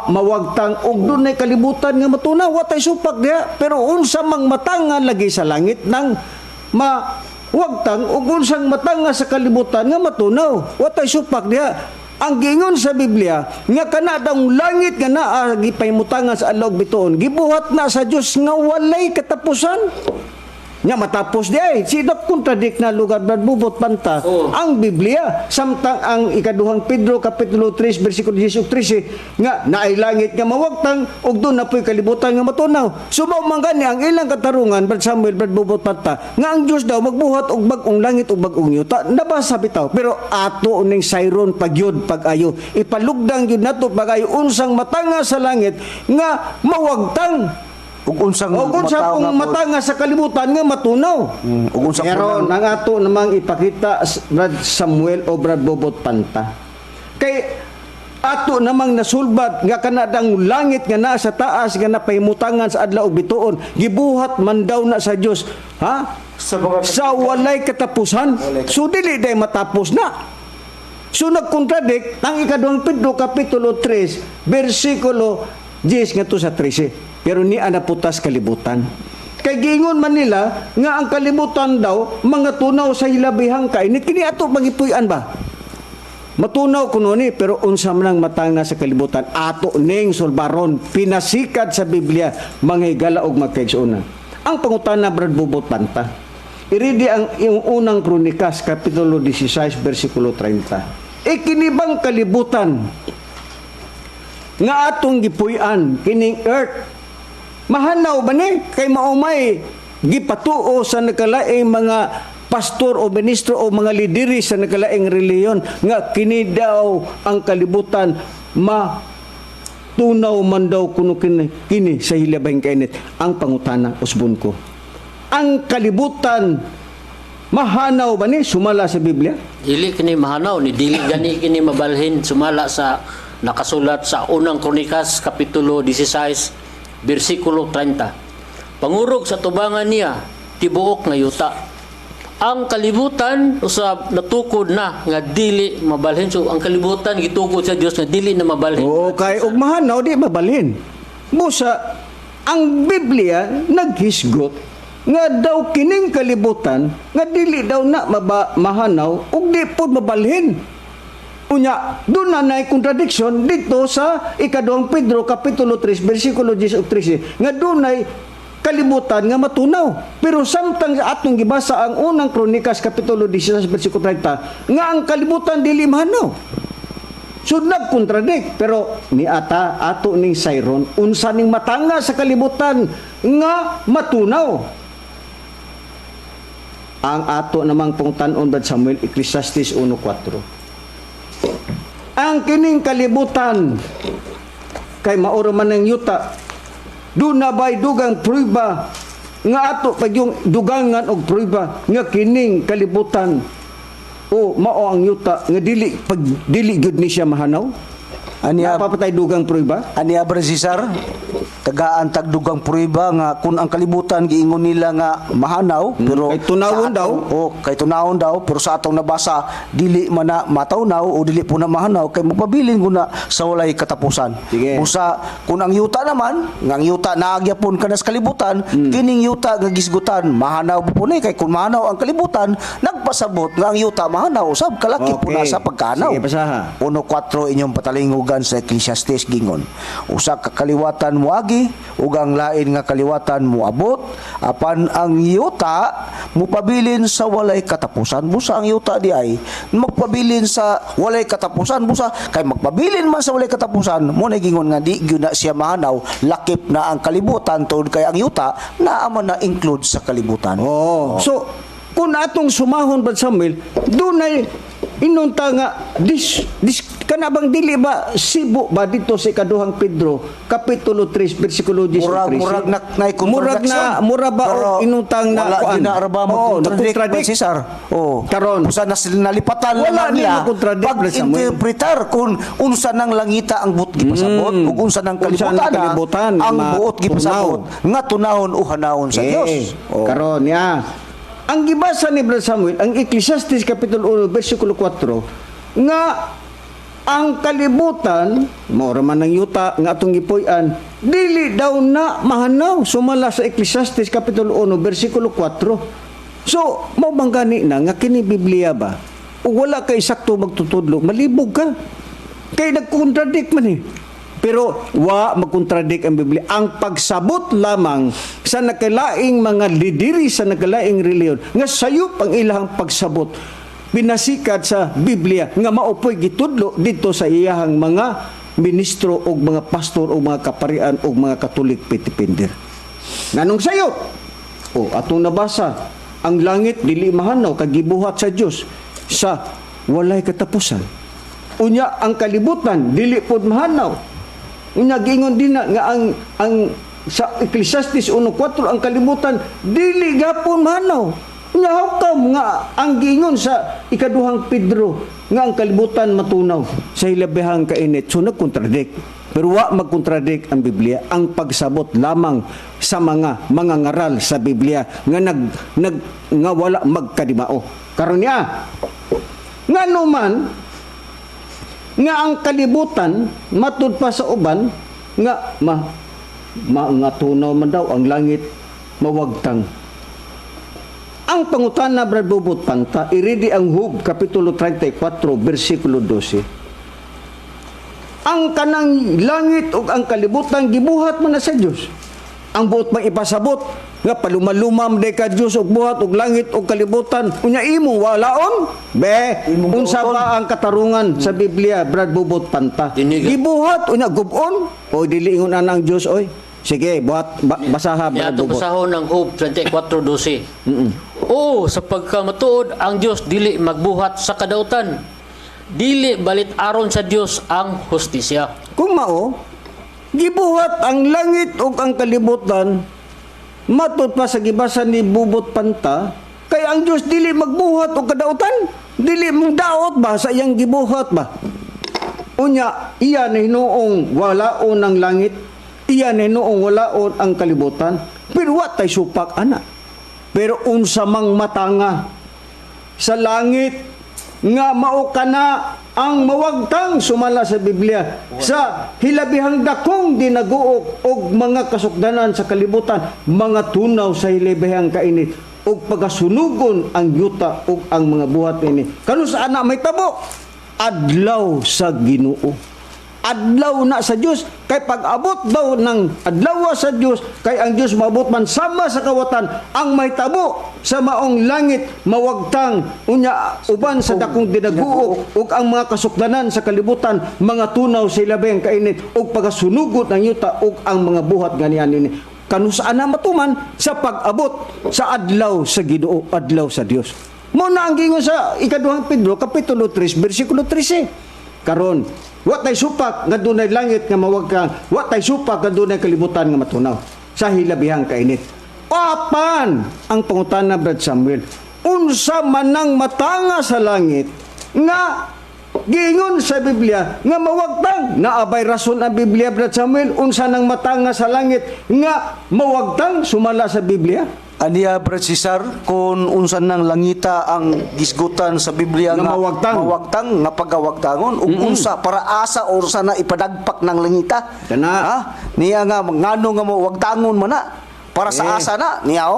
E: mawagtang ug dunay kalibutan nga matunaw. Watay supak diha, pero unsa mang matanga lagi sa langit nang mawagtang ug unsang matanga sa kalibutan nga matunaw. Watay supak diha. Ang gingon sa Biblia nga kana daw langit nga naa gipaymutangan sa adlaw bituon, gibuhat na sa Dios nga walay katapusan. Nga matapos di ay sino kontradik na lugar Brad Bubot Panta ang Biblia samtang ang ikaduhang Pedro kapitulo 3 bersikulo 10 ug 13 nga naay langit nga mawagtang ug doon na po'y kalibutan nga matunaw. Sumaw man gani ang ilang katarungan Brad Samuel Brad Bubot Panta nga ang Dios daw magbuhat og bag-ong langit ug bag-ong yuta. Nabasa bitaw pero ato ning sayron pagyud pag-ayo ipalugdang gyud nato pag-ayo unsang matanga sa langit nga mawagtang
B: ug unsang
E: pong matanga sa kalibutan nga matunaw.
B: ug unsang
E: Meron ang ato namang ipakita Brad Samuel o Brad Bobot Panta. Kay ato namang nasulbat nga kanadang langit nga naa sa taas nga napahimutangan sa adlaw ug bituon, gibuhat man daw na sa Dios, ha? Sa walay katapusan. So dili day matapos na. So nagkontradik ang ikaduhang Pedro kapitulo 3 bersikulo 10 ngadto sa 13. Pero ni ana putas kalibutan. Kay giingon man nila nga ang kalibutan daw mga tunaw sa hilabihang kainit kini ato pagipuy-an ba? Matunaw kuno ni pero unsa man ang matanga sa kalibutan ato ning sulbaron pinasikat sa Biblia mga higala og magkaigsuonan. Ang pangutana Brad Bubot Panta. Iridi ang iyong unang Kronikas kapitulo 16 bersikulo 30. Ikinibang kalibutan nga atong gipuy-an kining earth mahanaw ba ni kay maumay gipatuo sa nakalaing mga pastor o ministro o mga lideri sa nakalaing reliyon nga kini daw ang kalibutan tunaw man daw kuno kini sa hilabing kainit. Ang pangutana usbon ko, ang kalibutan mahanaw ba ni sumala sa Biblia?
C: Dili kini mahanaw ni dili gani kini mabalhin sumala sa nakasulat sa unang Kronikas kapitulo 16 bersikulo 30. Pangurog sa tubangan niya tibuok nga yuta. Ang kalibutan usab natukod na nga dili mabalhin. So ang kalibutan gitukod sa Dios nga dili na mabalhin.
E: Okay, ug mahanaw di mabalhin. Busa ang Biblia naghisgot nga daw kining kalibutan nga dili daw na mahanaw ug di pud mabalhin. Unya, doon na nay contradiction dito sa ikaduhang Pedro kapitulo 3 bersikulo 10 ug 13 nga doon nay kalibutan nga matunaw. Pero samtang sa atong gibasa ang unang Kronikas kapitulo 16 bersikulo 30 nga ang kalibutan dili mahanaw. So nagkontradict, pero ni ata ato ning sayron unsa ning matanga sa kalibutan nga matunaw. Ang ato namang pungtan-on Brad Samuel, Ecclesiastes 1:4. Ang kining kalibutan kay maoro man ng yuta, doon na ba'y dugang prueba nga ato pag yung dugangan og prueba nga kining kalibutan o mao ang yuta nga dili gud ni siya mahanaw?
B: Aniya,
E: Napapatay dugang prueba?
B: aniya Brad Cesar, tagaan tagdugang prueba nga kung ang kalibutan giingon nila nga mahanaw, pero
E: Kay tunawon
B: sa
E: daw.
B: kay tunawon daw, pero sa atong nabasa dili man na matawnaw o dili po na mahanaw kay mapabilin guna sa walay katapusan.
E: Sige.
B: Busa kung ang yuta naman, nga ang yuta naagyapon kana sa kalibutan, kining yuta nga gisgutan mahanaw po ni kay kung mahanaw ang kalibutan, nagpasabot nga ang yuta mahanaw sab kalaki po na sa pagkanaw.
E: Sige, basaha.
B: 1:4 inyong patalingugan sa Ecclesiastes gingon. Usa ka kaliwatan moagi ug ang lain nga kaliwatan moabot apan ang yuta mupabilin sa walay katapusan. Busa ang yuta di ay magpabilin sa walay katapusan busa kay magpabilin man sa walay katapusan mo na gingon nga di gyud na siya mahanaw lakip na ang kalibutan tungod kay ang yuta naa man na include sa kalibutan.
E: Oh. So, kung atong sumahon Brad Samuel, dunay inunta nga kanabang dili ba sibo ba dito sa ikaduhang Pedro kapitulo 3 bersikulo 13.
B: Murag na
E: mura ba og inuntang na
B: wala gyud na araba
E: contradict
B: Cesar. Oh.
E: Karon
B: Usa na sila nalipatan
E: wala
B: lang nila
E: contradict
B: pag-interpretar kung unsa nang langita ang buot gipasabot ug unsa nang kalibutan ang buot gipasabot nga tunahon o hanahon sa Dios.
E: Karon ya. Ang gibasa ni Brad Samuel, ang Ecclesiastes kapitulo 1 bersikulo 4 nga ang kalibutan mao man ang yuta nga atong gipuy-an dili daw na mahanaw sumala sa Ecclesiastes kapitulo 1 bersikulo 4. So mao bang gani na nga kini Biblia ba ug wala kay sakto magtutudlo malibog ka kay nagkontradict man eh. Pero wa magkontradict ang Biblia. Ang pagsabot lamang sa nakalaing mga lidiri sa nakalaing reliyon nga sayop ang ilang pagsabot pinasikat sa Biblia nga maopoy gitudlo dito sa iyahang mga ministro o mga pastor o mga kaparian o mga katolik pitipindir. Nanong sayop? O atong nabasa, ang langit dili mahanaw kagibuhat sa Dios sa walay katapusan. Unya ang kalibutan dili pod mahanaw. Unya giingon din na nga ang sa Ecclesiastes 1:4 ang kalibutan dili gapon mahanaw. Unya hawkam nga ang giingon sa ikaduhang Pedro nga ang kalibutan matunaw sa hilabihang kainit. So nagkontradict. Pero wa magkontradict ang Biblia. Ang pagsabot lamang sa mga ngaral sa Biblia nga nga wala magkadimao. Karon niya nga naman nga ang kalibutan matud pa sa uban nga nga tunaw man daw ang langit mawagtang. Ang pangutana Brad Bubot Panta iridi ang Hub kapitulo 34 bersikulo 12. Ang kanang langit ug ang kalibutan gibuhat man na sa Dios. Ang buot mang ipasabot nga palumalumam day ka Dios ug buhat ug langit ug kalibutan unya imo walaon unsa ba ang katarungan sa Biblia Brad Bubot Panta gibuhat unya gubon o dili ingon anang Dios oy sige buhat basaha Brad
C: Yato
E: Bubot
C: basahon ng Job 24:12. Oo, sa pagkamatuod ang Dios dili magbuhat sa kadautan, dili balit aron sa Dios ang hustisya.
E: kung mao gibuhat ang langit ug ang kalibutan matud pa sa gibasa ni Bubot Panta kay ang Dios dili magbuhat og kadautan dili mong daot ba sa iyang gibuhat ba unya iya ni hinuong walaon ang langit iya ni hinuong walaon ang kalibutan pero wa tay supak ana pero unsa mang matanga sa langit nga mao kana ang mawagtang sumala sa Biblia sa hilabihang dakong dinaguok og mga kasukdanan sa kalibutan mga tunaw sa hilabihang kainit og pagasunugon ang yuta og ang mga buhat ini kanu sa ana may tabo adlaw sa Ginoo adlaw na sa Dios, kay pag-abot daw ng adlaw sa Dios, kay ang Dios maabot man sama sa kawatan, ang mahitabo sa maong langit mawagtang unya uban sa dakong dinaguok ug ang mga kasukdanan sa kalibutan mga tunaw sa ilabeng kainit ug pagasunugot ng yuta ug ang mga buhat ganian ini kanusaan na matuman sa pag-abot sa adlaw sa Ginoo, adlaw sa Dios. Mao na ang gingon sa ikaduhang Pedro kapitulo 3 bersikulo 13. Karon, wa tay supak nga dunay langit nga mawagtang, wa tay supak nga dunay kalibutan nga matunaw sa hilabihang kainit. Apan ang pangutana Brad Samuel, unsa man ang matanga sa langit nga giingon sa Biblia nga mawagtang, naabay rason ang Biblia Brad Samuel, unsa nang matanga sa langit nga mawagtang sumala sa Biblia?
B: Aniya Brad Cesar, kung unsan nang langita ang gisgutan sa Biblia
E: Nga
B: nga
E: mawagtang.
B: nga pagawagtangon ug unsa para asa or sana ipadagpak ng langita.
E: Kana.
B: Ha? Niya nga ngano nga mawagtangon man na para sa asa na niya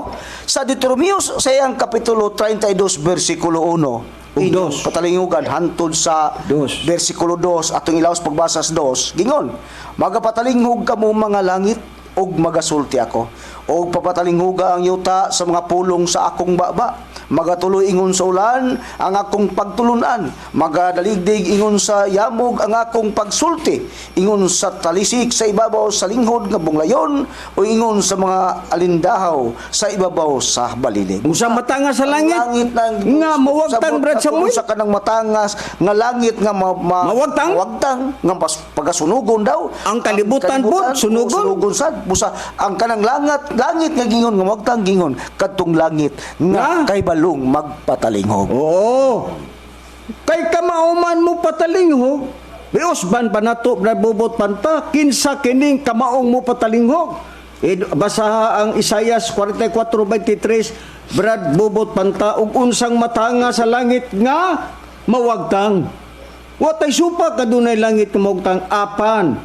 B: sa Deuteronomio sa iyang kapitulo 32 bersikulo 1
E: Ug
B: inyong
E: dos.
B: patalingugan hantod sa
E: Dos.
B: bersikulo 2 atong ilawas pagbasa sa 2 gingon magapatalingog kamo mga langit og magasulti ako og papatalinghuga ang yuta sa mga pulong sa akong baba magatuloy ingon sa ulan ang akong pagtulunan magadaligdig ingon sa yamog ang akong pagsulti ingon sa talisik sa ibabaw sa linghod nga bunglayon o ingon sa mga alindahaw sa ibabaw sa balilig.
E: Unsa matanga sa langit nga mawagtang Brad Samuel?
B: Sa kanang matangas nga langit nga
E: Mawagtang?
B: mawagtang nga pagasunugon daw
E: Ang kalibutan po, sunugon?
B: sad busa ang kanang langit nga gingon nga mawagtang gingon kadtong langit nga kay balong magpatalinghog.
E: Oo. Kay kamauman mo patalinghog, biosban pa nato Brad Bobot Panta, kinsa kining kamaong mo patalinghog. Basaha ang Isaias 44:23, Brad Bobot Panta, ug unsang matanga sa langit nga mawagtang. Wa tay supa kadunay langit nga mawagtang apan.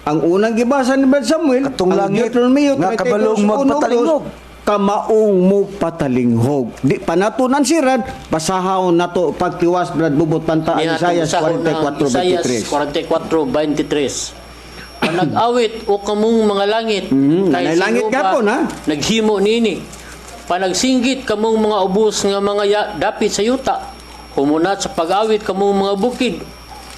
E: Ang unang gibasa ni Brad Samuel,
B: Katong
E: ang
B: langit
E: Deuteronomio
B: nga
E: 32:1,
B: kabalong magpatalinghog.
E: kamaong mo patalinghog. Di pa nato nansiran, pasahawon nato pagtiwas Brad Bobot Panta ang Isaias 44:23.
C: 44:23. Panag-awit o kamong mga langit,
E: Nanay langit gapon, ha?
C: naghimo nini. Panagsinggit kamong mga ubos nga mga dapit sa yuta. Humunat sa pag-awit kamong mga bukid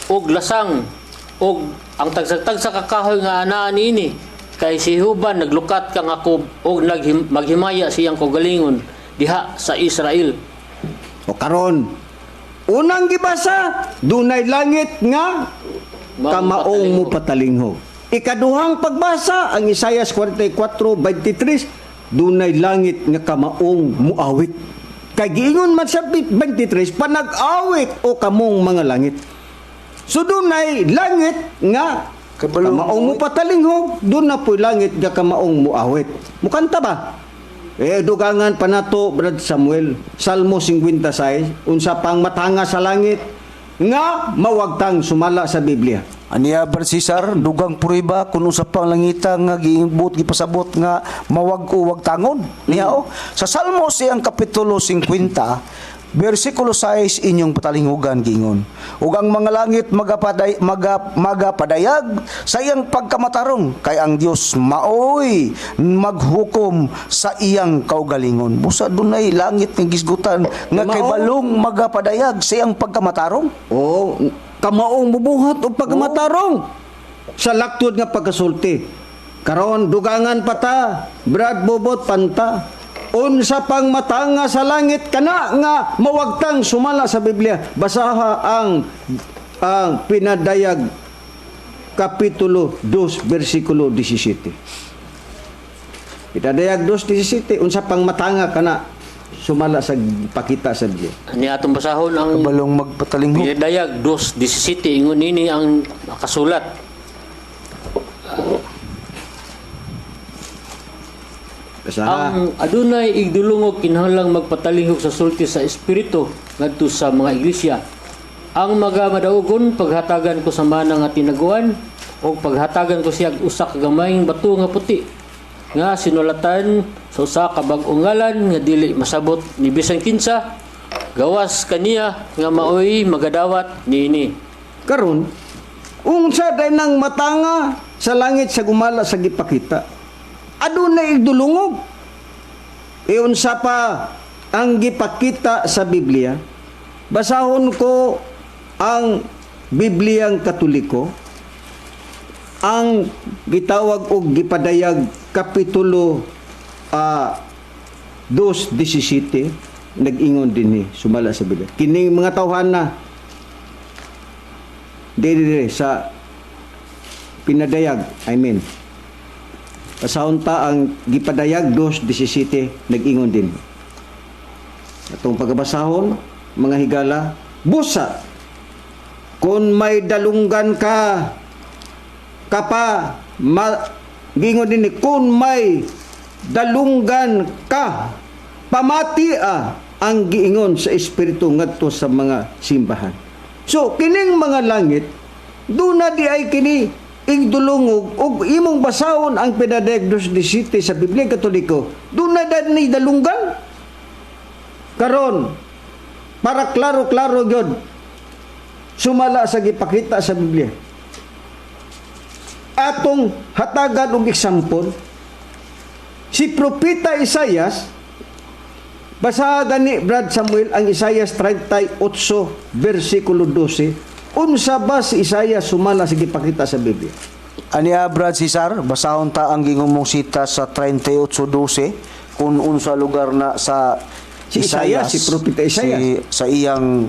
C: og lasang og ang tagsag-tagsa kakahoy nga anaan nini. Kay si Huban naglukat kang ako og maghimaya siyang kaugalingon diha sa Israel.
E: O karon, unang gibasa, dunay langit nga kamaong mo patalinghog. Ikaduhang pagbasa, ang Isaias 44:23, dunay langit nga kamaong muawit. Kay giingon man sa 23, panag-awit o kamong mga langit. So dunay langit nga kamaong mo patalinghog, doon na po'y langit nga kamaong muawit. Mukanta ba? Dugangan pa nato Brad Samuel, Salmo 56, unsa pang matanga sa langit nga mawagtang sumala sa Biblia.
B: Aniya Brad Cesar, dugang puriba kung usa pang langita nga giimbot gipasabot nga mawag-o wagtangon. Niya sa Salmo siyang kapitulo 50 bersikulo 6 inyong patalinghugan gingon. Ug ang mga langit magapadayag sa iyang pagkamatarong kay ang Dios maoy maghukom sa iyang kaugalingon. Busa dunay langit nga gisgutan nga kay balong magapadayag sa iyang pagkamatarong.
E: O kamaong mubuhat o pagmatarong sa laktod nga pagkasulti. Karon dugangan pata Brad Bobot Panta. Unsa pang matanga sa langit kana nga mawagtang sumala sa Biblia. Basaha ang pinadayag kapitulo 2 bersikulo 17. Pinadayag 2:17, unsa pang matanga kana sumala sa pakita sa Biblia.
C: Ni atong basahon ang
B: Balong magpatalinghog.
C: Pinadayag 2:17 ingon nini ang nakasulat.
E: Basaha.
C: Ang adunay igdulungog kinahanglang magpatalinghog sa sulti sa espiritu ngadto sa mga iglesia. Ang magamadaogon paghatagan ko sa manang nga tinaguan o paghatagan ko siya usa ka gamayng bato nga puti nga sinulatan sa usa ka bag-ong ngalan nga dili masabot ni bisan kinsa gawas kaniya nga maoy magadawat niini.
E: Karon Unsa day nang matanga sa langit sa gumala sa gipakita. Adunay igdulungog. Unsa pa ang gipakita sa Biblia? Basahon ko ang Bibliang Katoliko, ang gitawag og gipadayag kapitulo 2:17 nag-ingon dinhi sumala sa Biblia. Kining mga tawhana dire sa pinadayag, pasahon ta ang gipadayag 2:17 nag-ingon din. Atong pagbasahon mga higala, busa kung may dalunggan ka kapa gingon din kung may dalunggan ka pamatia ang giingon sa espiritu ngadto sa mga simbahan. So kining mga langit duna di ay kini igdulungog ug imong basahon ang pinadayag 2:17 sa Biblia Katoliko duna ni dalunggan karon para klaro-klaro gyud sumala sa gipakita sa Biblia. Atong hatagan og example si propeta Isaias, basahan ni Brad Samuel ang Isaias 38 versikulo 12. Unsa ba si Isaias sumala sa gipakita sa Biblia?
B: Ania Brad Cesar, basahon ta ang gingong mong sita sa 38:12 kung unsa lugar na sa
E: Si Isaias, si propeta Isaias.
B: Sa iyang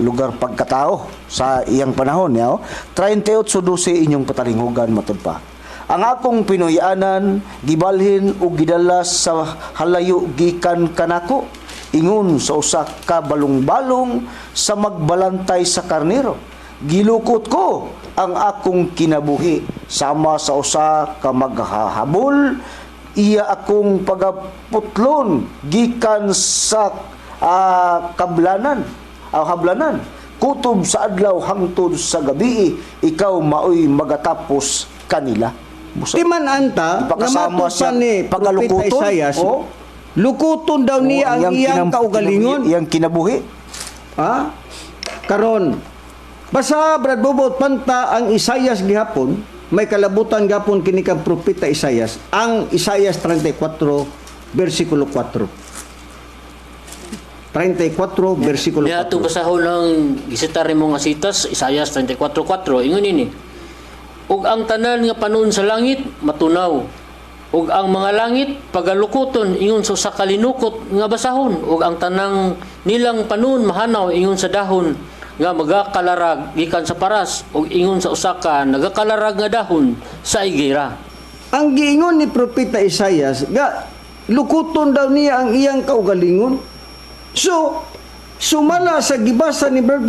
B: lugar pagkatao sa iyang panahon niya. 38:12 inyong patalinghugan matud pa. Ang akong pinuyanan gibalhin ug gidalas sa halayo gikan kanako ingon sa usa ka balong-balong sa magbalantay sa karnero. Gilukot ko ang akong kinabuhi sama sa usa ka maghahabol. Iya akong pagaputlon gikan sa hablanan kutob sa adlaw hangtod sa gabi ikaw maoy magatapos kanila.
E: Di man anta nga matusan ni propeta Isaias, lukuton daw niya ang iyang kaugalingon,
B: iyang kinabuhi.
E: Karon basa Brad Bobot panta ang Isaias gihapon. May kalabutan gapon kini kang propeta Isaias, ang Isaias 34 versikulo 4. 34 versikulo 4.
C: Niya atong basahon lang gisitar mo nga sitas Isaias 34:4 ingon ini. Ug ang tanan nga panon sa langit matunaw. Ug ang mga langit pagalukoton ingon sa usa ka linukot nga basahon. Ug ang tanang nilang panon mahanaw ingon sa dahon nga magakalarag gikan sa paras ug ingon sa usa ka nagakalarag nga dahon sa igira.
E: Ang giingon ni propeta Isaias nga lukuton daw niya ang iyang kaugalingon. So sumala sa gibasa ni Brad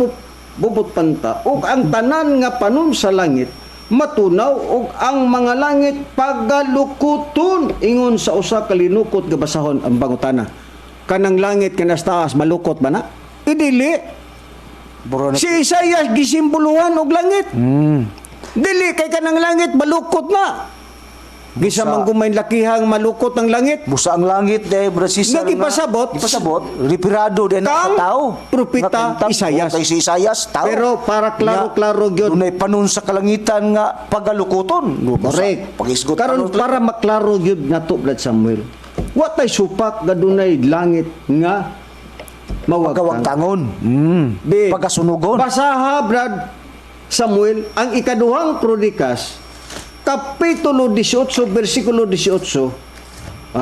E: Bobot panta ug ang tanan nga panon sa langit matunaw ug ang mga langit pagalukuton ingon sa usa ka linukot nga basahon. Ang bangutana, kanang langit kanas taas malukot ba na? Idili. Si Isaias gisimbuluhan og langit. Dili kay kanang langit malukot na. Gisa man gumay lakihang malukot ang langit.
B: Busa ang langit day Brasisa.
E: Nagipasabot.
B: Ripirado din ang tao.
E: Propeta Isaias.
B: Kay si Isaias tao.
E: Pero para klaro-klaro gyud.
B: Dunay panon sa kalangitan nga pagalukoton.
E: Correct.
B: Pagisgot
E: Karon para maklaro gyud nato Brad Samuel. Wa tay supak nga dunay langit nga
B: pagawagtangon. Pagasunugon.
E: Basaha Brad Samuel ang ikaduhang kronikas kapitulo 18 versikulo 18.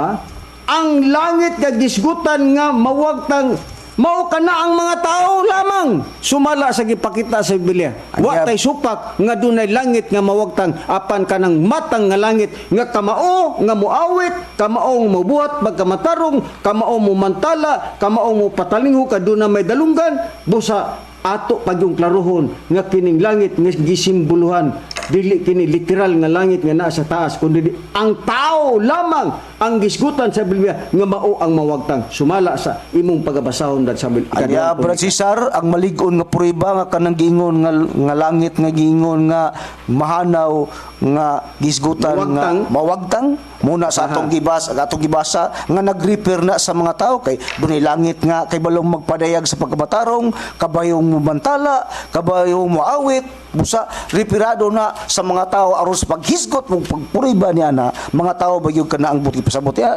E: Ang langit nga gisgutan nga mawagtang mao kana ang mga tao lamang sumala sa gipakita sa Biblia. Wa tay supak nga dunay langit nga mawagtang apan kanang matang nga langit nga kamao nga muawit, kamao nga mabuhat magkamatarong, kamao mo mantala, kamao mo patalingho kaduna may dalunggan busa ato pagyong klaruhon nga kining langit nga gisimbuluhan dili kini literal nga langit nga naa sa taas kundi ang tao lamang ang gisgutan sa Biblia nga mao ang mawagtang sumala sa imong pagabasahon Brad Samuel.
B: Anya, Brad Cesar, ang malig-on nga prueba nga kanang giingon nga langit nga giingon nga mahanaw nga gisgutan nga mawagtang muna sa atong gibasa nga nag-repair na sa mga tao kay dunay langit nga kay balong magpadayag sa pagkamatarong, kabayong mumantala, kabayong moawit, busa reparado na sa mga tao aron sa paghisgot ug pagpuriba niya na mga tao bagyog kana ang buti pasabot niya.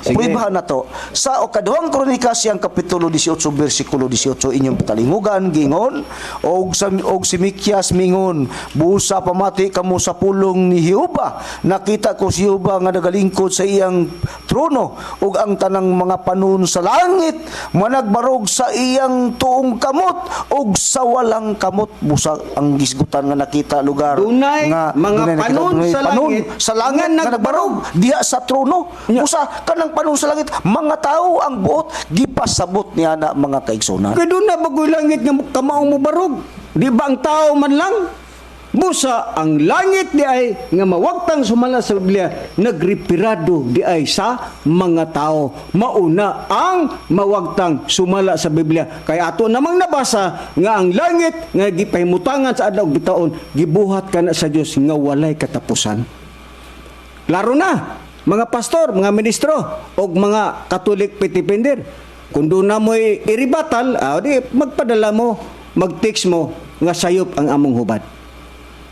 E: Sige.
B: Puribahan na to. Sa ikaduhang kronika siyang kapitulo 18 bersikulo 18 inyong patalingugan gingon og si Mikyas mingon busa pamati kamo sa pulong ni Jehova. Nakita ko si Jehova nga nagalingkod sa iyang trono ug ang tanang mga panon sa langit managbarog sa iyang tuong kamot ug sa walang kamot busa ang gisgutan nga nakita lugar
E: Dunay
B: nga
E: mga
B: dunay nakita,
E: panon
B: dunay
E: sa
B: panon
E: langit
B: sa langit
E: nga
B: nga nagbarog diha sa trono busa kanang panon sa langit mga tao ang buot gipasabot niya na mga kaigsunan.
E: Kaya doon na bagoy langit nga kamaong mo barog. Di ba ang tao man lang? Busa ang langit di ay nga mawagtang sumala sa Biblia nagrepirado di ay sa mga tao. Mauna ang mawagtang sumala sa Biblia. Kaya ato namang nabasa nga ang langit nga gipahimutangan sa adlaw ug bitaon gibuhat kana sa Dios nga walay katapusan. Klaro na, mga pastor, mga ministro, o mga Katolik pitipindir. Kung doon na mo'y iribatal, di magpadala mo, mag-text mo, nga sayop ang among hubad.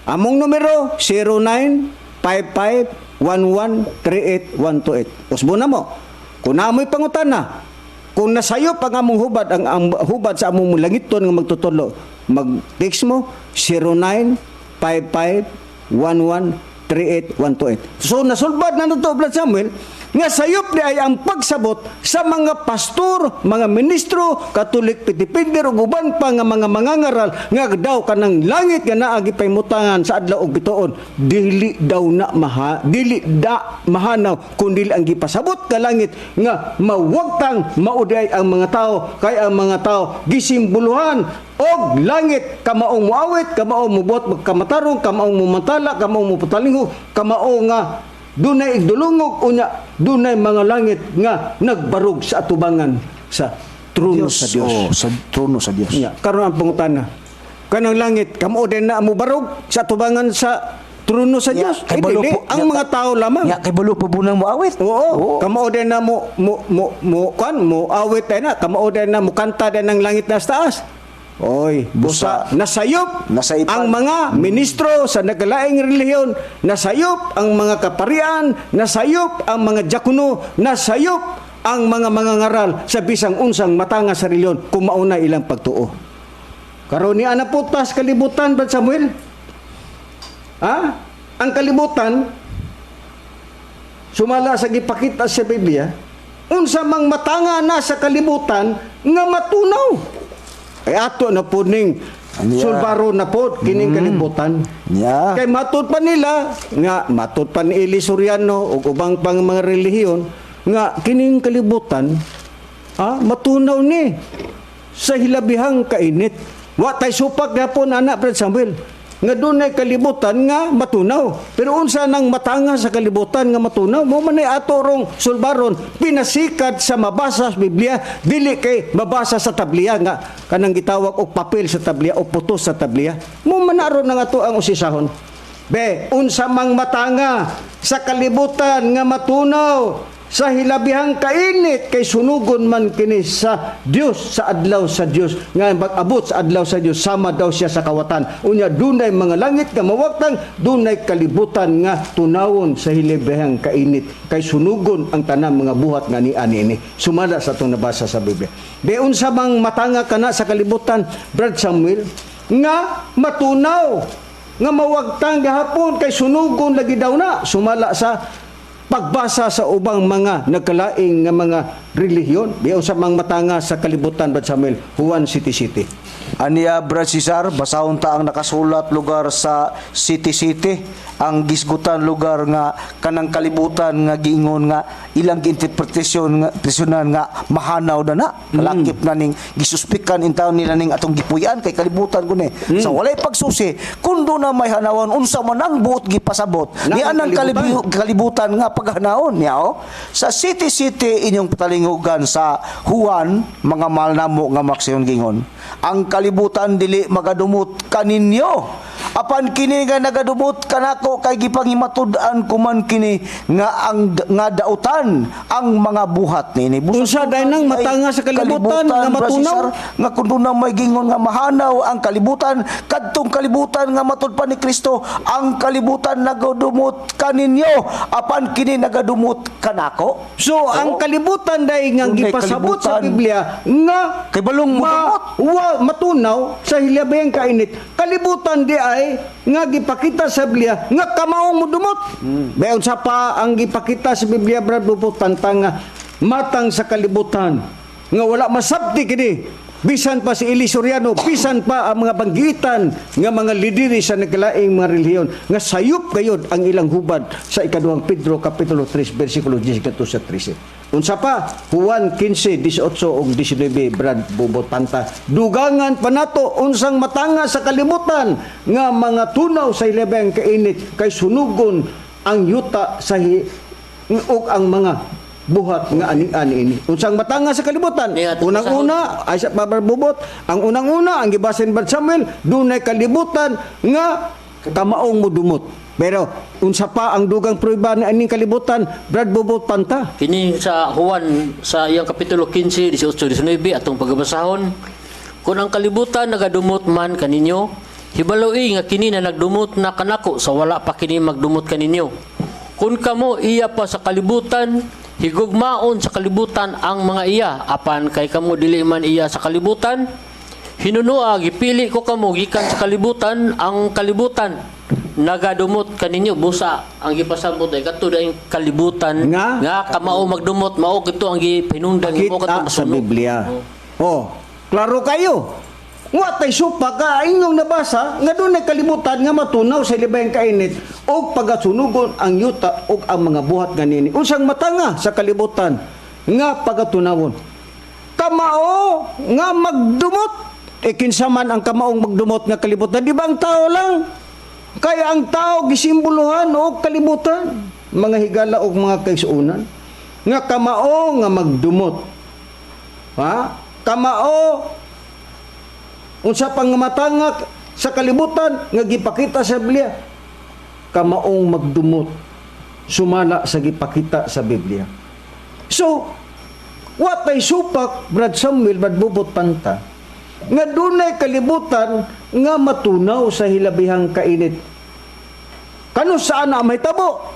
E: Among numero, 0955-1138-128. Usbo na mo. Kung na mo'y pangutana, kung nasayop ang among hubad, ang hubad sa among langiton nga magtutulo, mag-text mo, 0955-1138-128. So, nasulbad na ito, Brad Samuel, nga sayop di ay ang pagsabot sa mga pastor, mga ministro, Katolik pitipindir ug uban pa nga mga mangangaral nga daw kanang langit nga naa gipahimutangan sa adlaw ug bituon dili daw na mahanaw kundi ang gipasabot ka langit nga mawagtang mauday ang mga tao kay ang mga tao gisimbuluhan og langit kamaong muawit, kamaong mubot kamatarong, kamaong mumantala, kamaong mupatalingho, kamao nga dunay igdulungog unya dunay mga langit nga nagbarog sa atubangan sa trono sa Dios.
B: Oh, sa trono sa Dios.
E: Ya, karon ang pangutana. Kanang langit kamo din na mo barog sa atubangan sa trono sa Dios.
B: Kay balo po,
E: ang mga tao lamang.
B: Ya kay balo po bunang moawit.
E: Oo. Kamo din na mo awit na kamo din na mo kanta din ng langit na sa taas. Oy, busa nasayop ang mga ministro sa nagalaing relihiyon, nasayop ang mga kaparian, nasayop ang mga diakono, nasayop ang mga mangangaral sa bisang unsang matanga sa relihiyon kung mauna ilang pagtuo. Karon ni ana putas kalibutan Brad Samuel. Ang kalibutan sumala sa gipakita sa Biblia, unsa mang matanga na sa kalibutan nga matunaw. Ay ato na po ning sulbaro na po kining kalibutan.
B: Yeah.
E: Kay matud pa nila nga matud pa ni Eli Soriano ug ubang pang mga relihiyon nga kining kalibutan matunaw ni sa hilabihang kainit. Wa tay supak gyapon anak Brad Samuel nga dunay kalibutan nga matunaw. Pero unsa nang matanga sa kalibutan nga matunaw? Mo man ay ato rong sulbaron pinasikat sa mabasa sa Biblia dili kay mabasa sa tabliya nga kanang gitawag og papel sa tabliya o putos sa tabliya. Mo man aron nga ato ang usisahon. Be, unsa mang matanga sa kalibutan nga matunaw sa hilabihang kainit kay sunugon man kini sa Dios sa adlaw sa Dios nga pag-abot sa adlaw sa Dios sama daw siya sa kawatan unya dunay mga langit nga mawagtang dunay kalibutan nga tunawon sa hilabihang kainit kay sunugon ang tanang mga buhat nga ani sumala sa atong nabasa sa Biblia. Beun sa mang matanga kana sa kalibutan Brad Samuel nga matunaw nga mawagtang gahapon kay sunugon lagi daw na sumala sa pagbasa sa ubang mga nagkalaing nga mga relihiyon, biyaw sa mga matanga sa kalibutan Brad Samuel, Juan City.
B: Aniya Brad Cesar, basahon ta ang nakasulat lugar sa city ang gisgutan lugar nga kanang kalibutan nga giingon nga ilang interpretasyon nga mahanaw na kalakip na ning gisuspikan in taon nila ning atong gipuy-an kay kalibutan guni. So walay pagsusi kundo na may hanawon unsa man ang buot gipasabot ni anang kalibutan nga paghanawon niya sa city inyong patalingugan sa Juan mga mahal namo nga maksiyon gingon ang kalibutan dili magadumot kaninyo apan kini nga nagadumot kanako kay gipangimatud-an kuman kini nga dautan ang mga buhat nini
E: unsa day nang matanga sa kalibutan nga matunaw
B: nga kundo na may gingon nga mahanaw ang kalibutan kadtong kalibutan nga matud pa ni Kristo ang kalibutan nagadumot kaninyo apan kini nagadumot kanako.
E: So ang kalibutan day nga gipasabot sa Biblia nga
B: kay balong
E: matunaw sa hilabayang kainit kalibutan di ay nga gipakita sa Biblia nga kamaong mudumot. Bayon sa pa ang gipakita sa Biblia Brad Bubot tantang nga matang sa kalibutan nga wala masabti kini bisan pa si Eli Soriano, bisan pa ang mga banggitan nga mga lideri sa nagkalaing mga relihiyon nga sayop gayud ang ilang hubad sa ikaduhang Pedro kapitulo 3 bersikulo 10 sa 13. Unsa pa Juan 15, 18 ug 19 Brad Bubot Panta. Dugangan pa nato unsang matanga sa kalibutan nga mga tunaw sa ilabang kainit kay sunugon ang yuta sa ug ang mga buhat nga ani-ani ini. Unsang matanga sa kalibutan. Unang-una ay sa babarbubot, ang unang-una ang gibasin Brad Samuel, dunay kalibutan nga kamaong mudumot. Pero unsa pa ang dugang prueba ni aning kalibutan Brad Bubot Panta?
C: Kini sa Juan sa iyang kapitulo 15, 18, 19 atong pagbasahon. Kung ang kalibutan nagadumot man kaninyo, hibaloi nga kini na nagdumot na kanako sa wala pa kini magdumot kaninyo. Kung kamo iya pa sa kalibutan, higugmaon sa kalibutan ang mga iya, apan kay kamo dili man iya sa kalibutan, hinunua gipili ko kamo gikan sa kalibutan, ang kalibutan nagadumot kaninyo busa ang gipasabot ay kadto daing kalibutan nga kamao magdumot mao kito ang gipinungdan mo kadto
E: sa Biblia. Klaro kayo. Wa tay supa ka inyong nabasa nga dunay kalibutan nga matunaw sa libayang kainit og pagasunugon ang yuta og ang mga buhat ganini. Unsang matanga sa kalibutan nga pagatunawon. Kamao nga magdumot. Kinsa man ang kamaong magdumot nga kalibutan, di ba ang tao lang? Kaya ang tao gisimbolohan og kalibutan, mga higala og mga kaisunan nga kamao nga magdumot. Ha? Kamao unsa pang matanga sa kalibutan nga gipakita sa Biblia kamaong magdumot sumala sa gipakita sa Biblia. So what ay supak Brad Samuel Brad Bubot Panta nga dunay kalibutan nga matunaw sa hilabihang kainit. Kano saan na mahitabo?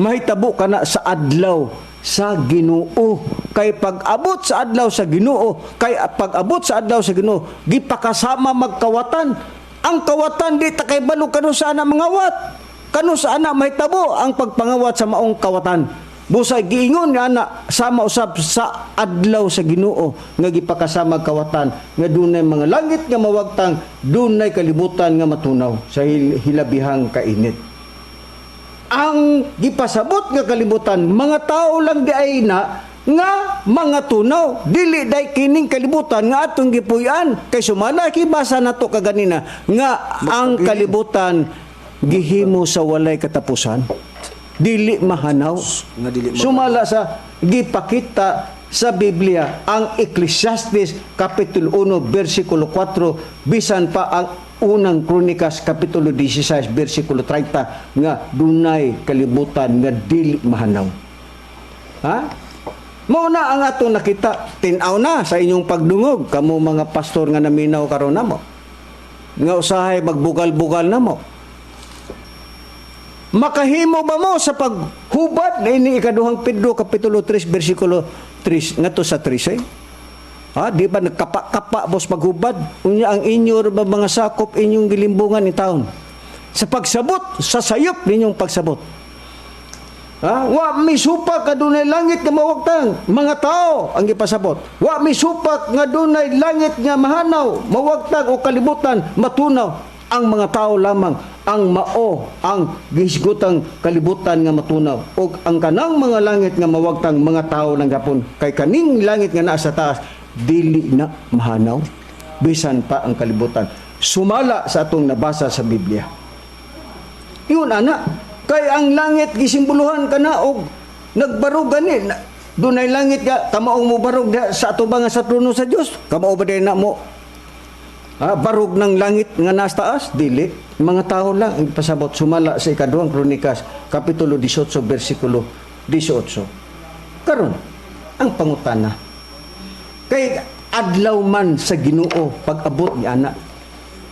E: Mahitabo kana sa adlaw sa Ginoo. Kay pag-abot sa adlaw sa Ginoo, kay pag-abot sa adlaw sa Ginoo, gipakasama magkawatan. Ang kawatan di ta kay balo kano saan na mangawat. Kano saan na mahitabo ang pagpangawat sa maong kawatan. Busay giingon nga na sama usab sa adlaw sa Ginoo nga gipakasama kawatan nga dunay mga langit nga mawagtang, dunay kalibutan nga matunaw sa hilabihang kainit. Ang gipasabot nga kalibutan mga tao lang di ay na nga mga tunaw dili day kining kalibutan nga atong gipuy-an kay sumala kibasa nato kaganina nga ang kalibutan gihimo sa walay katapusan. Dili mahanaw nga dili sumala sa gipakita sa Biblia ang Ecclesiastes kapitulo 1 bersikulo 4 bisan pa ang unang Kronikas kapitulo 16 bersikulo 30 nga dunay kalibutan nga dili mahanaw. Ha? Mao na ang ato nakita tin-aw na sa inyong pagdungog kamo mga pastor nga naminaw karon namo. Nga usahay magbugal-bugal namo. Makahimo ba mo sa paghubad na ini ikaduhang Pedro kapitulo 3 bersikulo 3 ngadto sa 13? Ha, di ba nagkapa-kapa bos paghubad? Unya ang inyo ba mga sakop inyong gilimbungan ni taon. Sa pagsabot, sa sayop ninyong pagsabot. Wa may supak nga dunay langit nga mawagtang, mga tao ang ipasabot. Wa may supak nga dunay langit nga mahanaw, mawagtang o kalibutan, matunaw. Ang mga tao lamang ang mao ang gisgutang kalibutan nga matunaw. O ang kanang mga langit nga mawagtang, mga tao lang gapon. Kay kaning langit nga naa sa taas, dili na mahanaw. Bisan pa ang kalibutan. Sumala sa atong nabasa sa Biblia. Yun, ana. Kay ang langit gisimboluhan ka na og nagbarog gani. Dunay langit ka, kamaong mo barog sa ato ba nga sa trono sa Dios? Kamao ba din na mo? Barog ng langit nga nasa taas? Dili. Mga tao lang ang pasabot. Sumala sa ikaduhang Kronikas, Kapitulo 18, versikulo 18. Karon, ang pangutana. Kay adlaw man sa Ginoo pag-abot ni ana.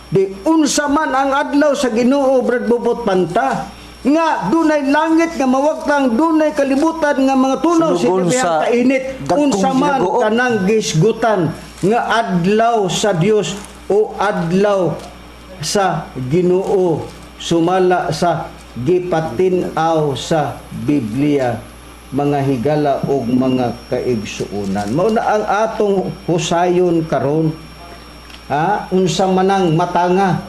E: Di unsa man ang adlaw sa Ginoo, Brad Bobot Panta, nga dunay langit nga mawagtang, dunay kalibutan nga mga tunaw sa ibang kainit, unsa man kanang gisgutan nga adlaw sa Dios o adlaw sa Ginoo, sumala sa gipatin-aw sa Biblia, mga higala o mga kaigsuonan. Mao na ang atong husayon karon. Unsa manang matanga,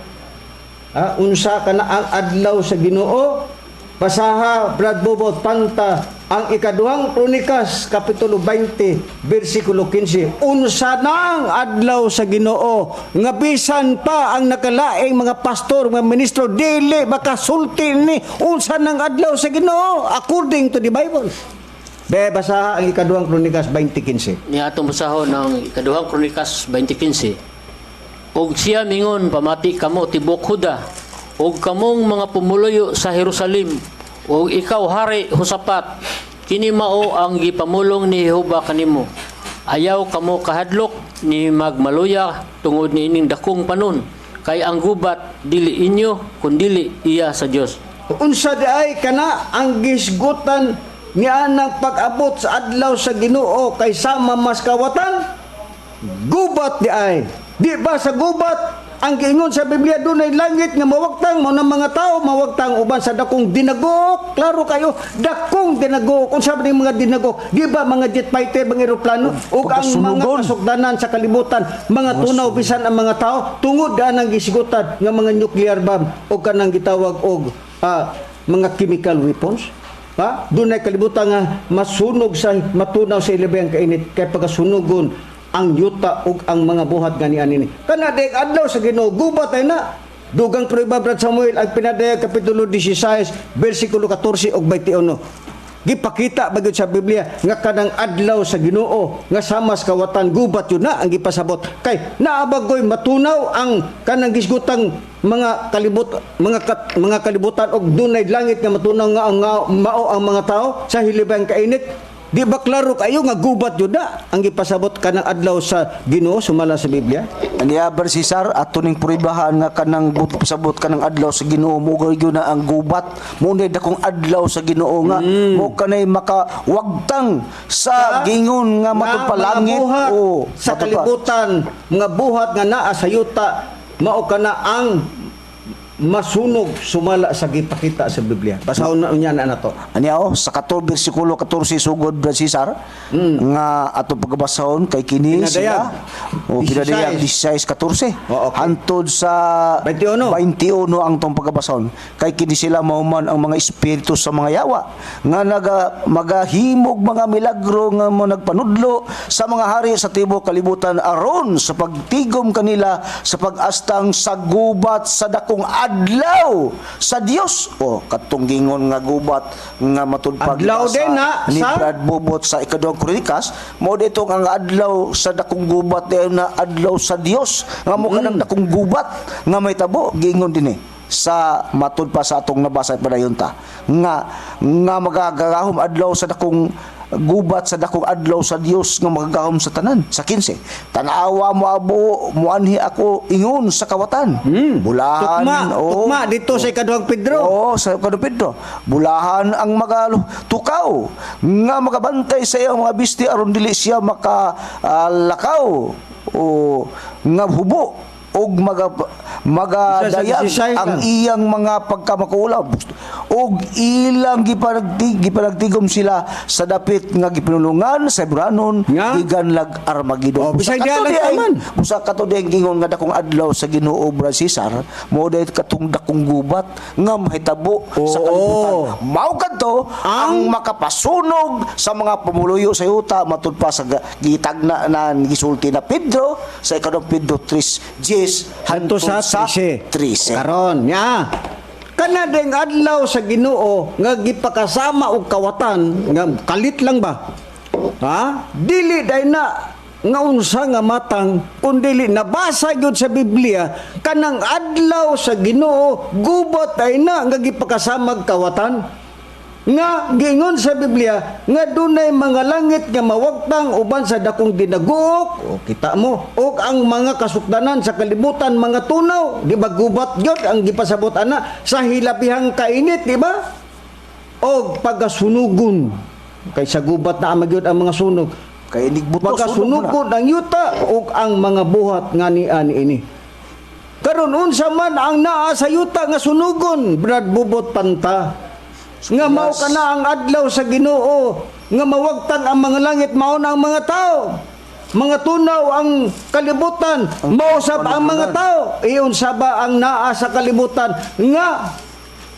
E: unsa kana ang adlaw sa Ginoo? Basaha Brad Bobot Panta ang ikaduhang Kronikas, Kapitulo 20, versikulo 15. Unsa na ang adlaw sa Ginoo nga bisan pa ang nakalaing mga pastor, mga ministro dili makasulti ni unsa nang adlaw sa Ginoo according to the Bible. Basaha ang ikaduhang Kronikas 20:15.
C: Ni atong basahon ng ikaduhang Kronikas 20:15. Og siya mingon, pamati kamo tibok Huda, og kamong mga pumuluyo sa Jerusalem, og ikaw hari Hosapat, kini mao ang gipamulong ni Jehova kanimo. Ayaw kamo kahadlok ni magmaluya tungod ni ining dakong panon, kay ang gubat dili inyo kundili iya sa Dios.
E: Unsa di ay kana ang gisgutan ni anang pag-abot sa adlaw sa Ginoo kay sama mas kawatan? Gubat di ay. Di ba sa gubat ang giingon sa Biblia dunay langit nga mawagtang, mo ng mga tao mawagtang uban sa dakong dinagok. Klaro kayo, dakong dinagok. Unsa man mga dinagok? Di ba mga jet fighter, mga eroplano ug ang mga kasugdanan sa kalibutan, mga tunaw bisan ang mga tao tungod anang gisigutan nga mga nuclear bomb o kanang gitawag og mga chemical weapons. Dunay kalibutan nga masunog sa matunaw sa ilabang kainit kay pagasunugon ang yuta ug ang mga buhat ganian ini. Kana dek adlaw sa Ginoo gubat ay na. Dugang prueba Brad Samuel ang pinadaya Kapitulo 16 versikulo 14 ug 21. Gipakita bagud sa Biblia nga kanang adlaw sa Ginoo nga samas kawatan gubat yun na ang gipasabot. Kay naabagoy matunaw ang kanang gisgutang mga kalibutan og dunay langit nga matunaw nga mao ang mga tao sa hilibang kainit. Di ba klaro kayo nga gubat yun na ang ipasabot ka ng adlaw sa Ginoo sumala sa Biblia?
B: Ani Abar Cesar ato ning puribahan nga kanang pasabot kanang adlaw sa Ginoo mo gyud na ang gubat mo nay dakong adlaw sa Ginoo nga mo kanay makawagtang sa gingon nga matupalangit o
E: sa kalibutan mga buhat nga naa sa yuta mao kana ang masunog sumala sa gipakita sa Biblia. Basahon na unya na nato.
B: Aniao sa 14 bersikulo 14 sugod Brad Cesar nga ato pagbasahon kay kini sila o pinadayag 16-14 hantod sa 21 ang tong pagbasahon kay kini sila mauman ang mga espiritu sa mga yawa nga magahimog mga milagro nga mo nagpanudlo sa mga hari sa tibuok kalibutan aron sa pagtigom kanila sa pag-astang sa gubat sa dakong adlaw sa Dios. Katong gingon nga gubat nga matudpag
E: adlaw din na
B: ni Brad Bobot sa ikaduhang Kronikas mo dito ang adlaw sa dakong gubat na adlaw sa Dios nga mo kanang dakong gubat nga may tabo gingon dinhi sa matud pa sa atong nabasa padayon ta nga magagahom adlaw sa dakong gubat sa dakong adlaw sa Dios nga magagahom sa tanan sa 15 tanawa mo abo muanhi ako ingon sa kawatan bulahan
E: tukma dito sa ikaduhang Pedro
B: sa ikaduhang Pedro bulahan ang tukaw nga magabantay sa iyang mga bisti aron dili siya makalakaw o nga hubo og magadayag
E: Isa sa
B: ang
E: 16 lang.
B: iyang mga pagkamakuulaw ug ilang gipanagtigom sila sa dapit nga gipinulungan sa Hebranon
E: Nga?
B: gigan lag Armageddon.
E: Oh, bisag diha lang taman.
B: Busa kato diay gingon nga dakong adlaw sa Ginoo Brad Cesar, mo day katong dakong gubat nga mahitabo sa
E: Oo.
B: kalibutan. Mao kadto ang makapasunog sa mga pumuluyo sa yuta matud pa sa gitagna na gisulti na Pedro sa ikadong Pedro 3:10
E: Hanto sa 13. Karon, nya. Kana ding adlaw sa Ginoo nga gipakasama og kawatan nga kalit lang ba? Ha? Dili day na nga unsa nga matang kun dili nabasa gyud sa Biblia kanang adlaw sa Ginoo gubot ay na nga gipakasama og kawatan. Nga giingon sa Biblia nga dunay mga langit nga mawagtang uban sa dakong dinaguok o kita mo o ang mga kasukdanan sa kalibutan mga tunaw di ba gubat gyud ang gipasabot ana sa hilabihang kainit di ba o pagasunugon kay sa gubat na magyud ang mga sunog
B: Kay nigbuto
E: pagasunugon ang yuta o ang mga buhat nga ni ani ini karon unsa man ang naa sa yuta nga sunugon Brad Bubot Panta nga mao kana ang adlaw sa Ginoo nga mawagtang ang mga langit mao na ang mga tao mga tunaw ang kalibutan mao sab ang mga tao iyon saba ang naa sa kalibutan nga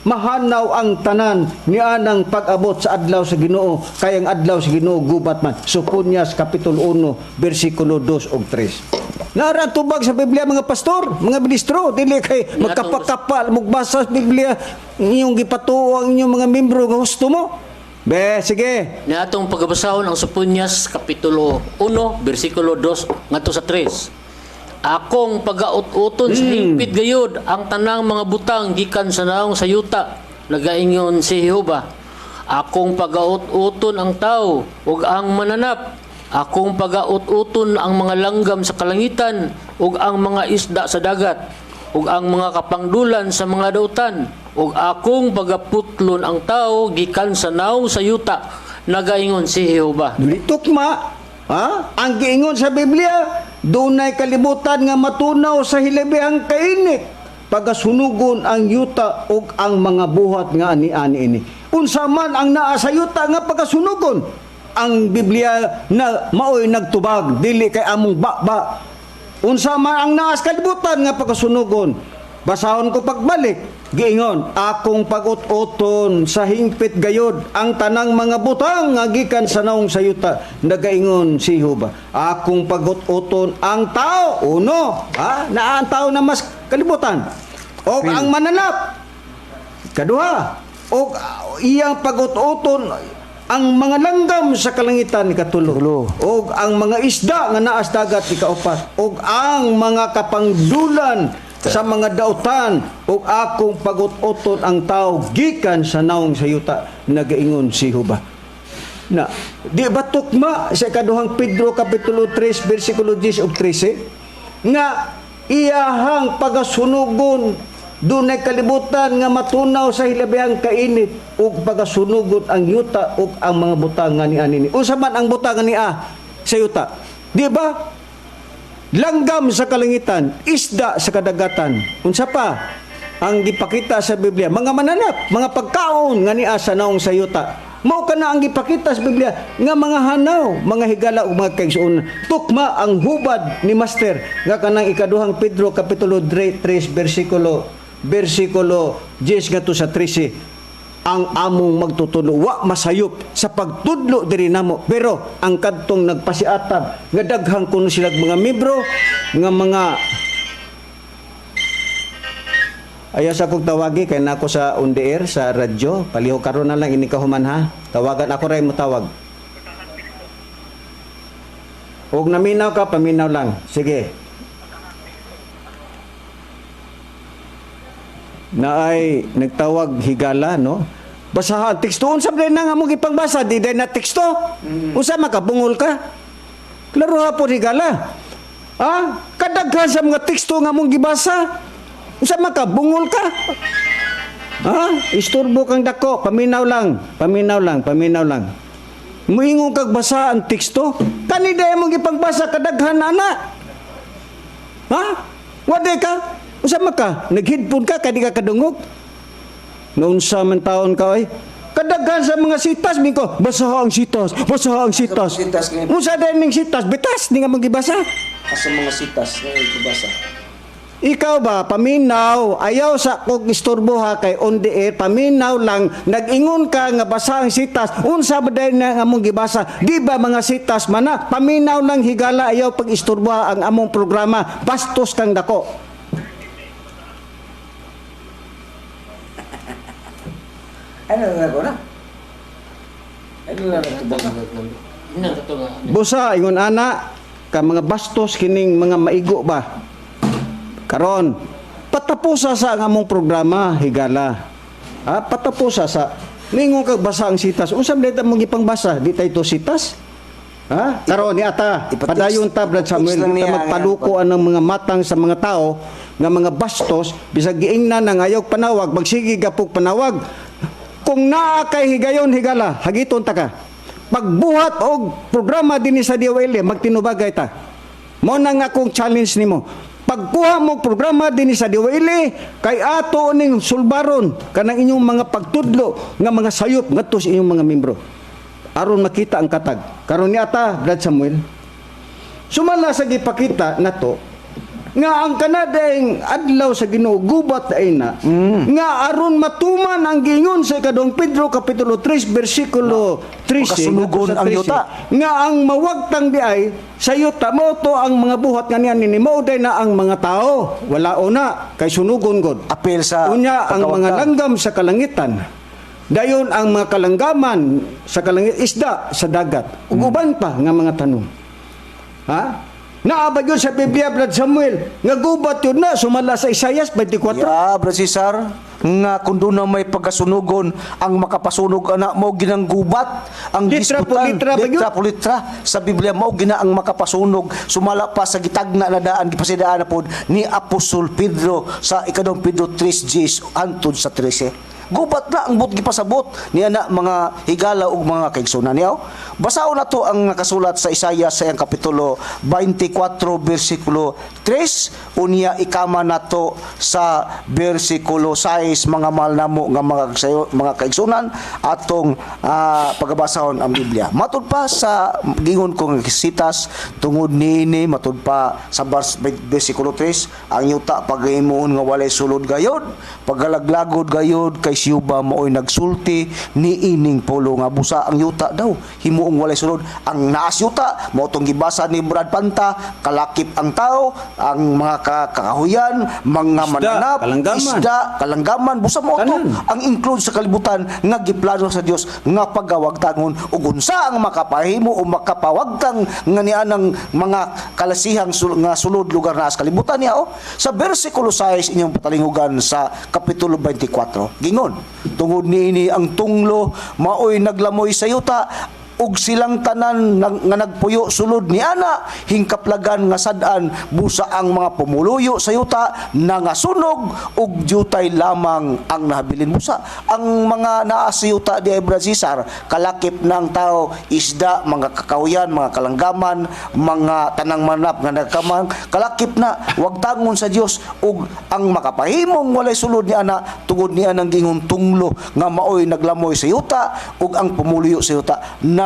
E: mahanaw ang tanan ni anang pag-abot sa adlaw sa Ginoo kay ang adlaw sa Ginoo gubat man Soponias kapitulo 1 bersikulo 2 ug 3 Nara tubag sa Biblia mga pastor, mga ministro, dili kay magkapakapal, magbasa sa Biblia, inyong gipatuo ang inyong mga membro nga gusto mo. Be, sige.
C: Na atong pagbasahon ang Soponias kapitulo 1 bersikulo 2 ngadto sa 3. Akong pagaut-uton sa hingpit gayud ang tanang mga butang gikan sa naong sayuta nagaingon si Jehova. Akong pagaut-uton ang tao ug ang mananap. Akong pagaut-uton ang mga langgam sa kalangitan ug ang mga isda sa dagat ug ang mga kapangdulan sa mga dautan ug akong pagaputlon ang tao gikan sa naong sayuta nagaingon si Jehova.
E: Dili tukma. Ha? Ang giingon sa Biblia, dunay kalibutan nga matunaw sa hilabihang kainit. Pagasunugon ang yuta ug ang mga buhat nga ani-ani ini. Unsa man ang naa sa yuta nga pagasunugon? Ang Biblia na maoy nagtubag dili kay among ba unsa man ang naas kalibutan nga pagasunugon basahon ko pagbalik giingon akong pag-ut-uton sa hingpit gayod ang tanang mga butang nga gikan sa naong sayuta nagaingon si Jehova akong pag-ut-uton ang tao uno naa ang tao na mas kalibutan o ang mananap kaduha o iyang pag-ut-uton ang mga langgam sa kalangitan ikatulo og ang mga isda nga naa sa dagat ikaupat og ang mga kapangdulan sa mga dautan og akong pagut-uton ang tao gikan sa naong sayuta nagaingon si Jehova na di ba tukma sa ikaduhang Pedro kapitulo 3 bersikulo 10 ug 13 nga iyahang pagasunugon dunay kalibutan nga matunaw sa hilabihang kainit ug pagasunugon ang yuta ug ang mga butang nga niani. Unsa man ang butang nga niya sa yuta? Di ba? Langgam sa kalangitan, isda sa kadagatan. Unsa pa? Ang gipakita sa Biblia, mga mananap, mga pagkaon nga niya sa naong sa yuta. Mao kana ang gipakita sa Biblia nga mga hanaw, mga higala ug mga kaigsuon. Tukma ang hubad ni Master nga kanang ikaduhang Pedro kapitulo 3 bersikulo 10 ngadto sa 13 ang among magtutulo wa masayop sa pagtudlo diri namo pero ang kadtong nagpasiatab nga daghang kuno sila mga membro nga mga ayaw sa kong tawagi kay nako sa on the air sa radyo paliho karon na lang ini kahuman ha tawagan ako ray mo tawag og naminaw ka paminaw lang sige na ay nagtawag higala no basahan teksto unsa man na nga mo gipangbasa di day na teksto unsa makabungol ka klaro hapon higala kadaghan sa mga teksto nga mong gibasa unsa makabungol ka isturbo kang dako paminaw lang muingon kag basa ang teksto kani day mo gipangbasa kadaghan ana wade ka Usa man ka, nag-headphone ka kadi ka kadungog. Naunsa man taon ka oy? Kadaghan sa mga sitas mingko, basaha ang sitas, basaha ang sitas.
B: Sitas ngayon.
E: Unsa din ning sitas? Bitas di nga magibasa.
B: Asa mga sitas nga ibasa.
E: Ikaw ba, paminaw, ayaw sa kog istorbo ha kay on the air, paminaw lang, nag-ingon ka nga basa ang sitas, unsa ba dahil na nga among gibasa, di ba mga sitas mana, paminaw lang higala, ayaw pag istorbo ha ang among programa, bastos kang dako.
B: Ano na ko na? Ano na
E: Busa, ingon ana, ka mga bastos kining mga maigo ba? Karon, patapusa sa ang among programa, higala. Ha? Patapusa sa, ningon ka basa ang sitas. Unsam dito mong ipangbasa? Di tayo to sitas? Ha? Karon, ni ata, padayon ta, Brad Samuel,
B: lang
E: di ta
B: niya,
E: magpalukoan ng mga matang sa mga tao, nga mga bastos, bisag giingnan ng ayaw panawag, magsigi gapog panawag. Kung naa kay higayon, higala, hagiton ta ka. Pagbuhat og programa din sa DOL, magtinubagay ta. Mo na nga akong challenge nimo. Pagkuha mo programa din sa DOL, kay ato ning sulbaron kanang inyong mga pagtudlo nga mga sayop ngadto sa inyong mga membro. Aron makita ang katag. Karon ni ata, Brad Samuel. Sumala sa gipakita nato nga ang kanadeng adlaw sa Ginoo gubat ay na nga aron matuman ang gingon sa ikadong Pedro kapitulo 3 bersikulo 13
B: Makasunugon ang yuta.
E: nga ang mawagtang di ay sa yuta mo to ang mga buhat nga niyan ni mao day na ang mga tao wala una kay sunugon god
B: Apel sa
E: unya ang mga
B: pagkawagtang.
E: langgam sa kalangitan dayon ang mga kalanggaman sa kalangit isda sa dagat ug uban pa nga mga tanong ha. Naabag yun sa Biblia, Brad Samuel. Nga gubat yun na, sumala sa Isaias 24.
B: Ya, Brad Cesar, nga kung doon na may pagkasunugon ang makapasunog anak mo ginang gubat ang
E: Litra po
B: gisgutan
E: litra ba yun?
B: litra po litra sa Biblia mo gina ang makapasunog sumala pa sa gitagna na daan gipasidaan na pod ni Apostol Pedro sa ikadong Pedro 3:10 hantod sa 13. Gubat na ang but gipasabot niya na mga higala ug mga kaigsunan niya. Basaon na to ang nakasulat sa Isaiah sa iyang kapitulo 24 bersikulo 3 unya ikama nato sa bersikulo 6 mga mahal namo nga mga kaigsunan atong pagabasahon ang Biblia. Matud pa sa gingon kong sitas tungod niini matud pa sa bersikulo 3 ang yuta paghimuon nga walay sulod gayod pagalaglagod gayod kay siyuba maoy nagsulti ni ining polo nga busa ang yuta daw himuong walay sulod ang naas yuta mao tong gibasa ni Brad Panta kalakip ang tao ang mga kakahuyan mga mananap kalanggaman busa mo to ang include sa kalibutan nga giplano sa Dios nga pagawagtangon ug unsa ang makapahimo o makapawagtang nga nianang mga kalasihang nga sulod lugar na sa kalibutan niya sa bersikulo 6 inyong patalingugan sa kapitulo 24 gingon tungod niini ang tunglo maoy naglamoy sa yuta ug silang tanan nga nagpuyo sulod ni ana hingkaplagan nga sad-an busa ang mga pumuluyo sa yuta nangasunog ug jutay lamang ang nahabilin busa ang mga naa sa yuta di Brad Cesar kalakip ng tao isda mga kakahuyan mga kalanggaman mga tanang manap nga nagkamang kalakip na wagtangon sa Dios ug ang makapahimong walay sulod ni ana tungod ni anang gingon tunglo nga maoy naglamoy sa yuta ug ang pumuluyo sa yuta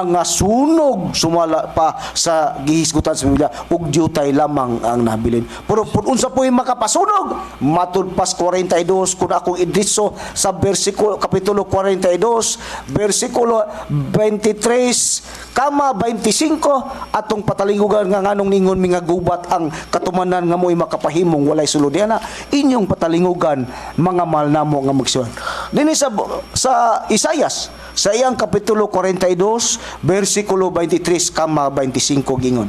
B: nga sunog sumala pa sa gihisgutan sa Biblia ug jutay lamang ang nabilin pero unsa po'y makapasunog matud pas 42 kun akong idritso sa bersikulo kapitulo 42 bersikulo 23 kama 25 atong patalingugan nga nganong ningon mga gubat ang katumanan nga mo'y makapahimong walay sulod diana inyong patalingugan mga mahal namo nga magsuon dinhi sa Isaias sa iyang kapitulo 42 bersikulo 23 kama 25 gingon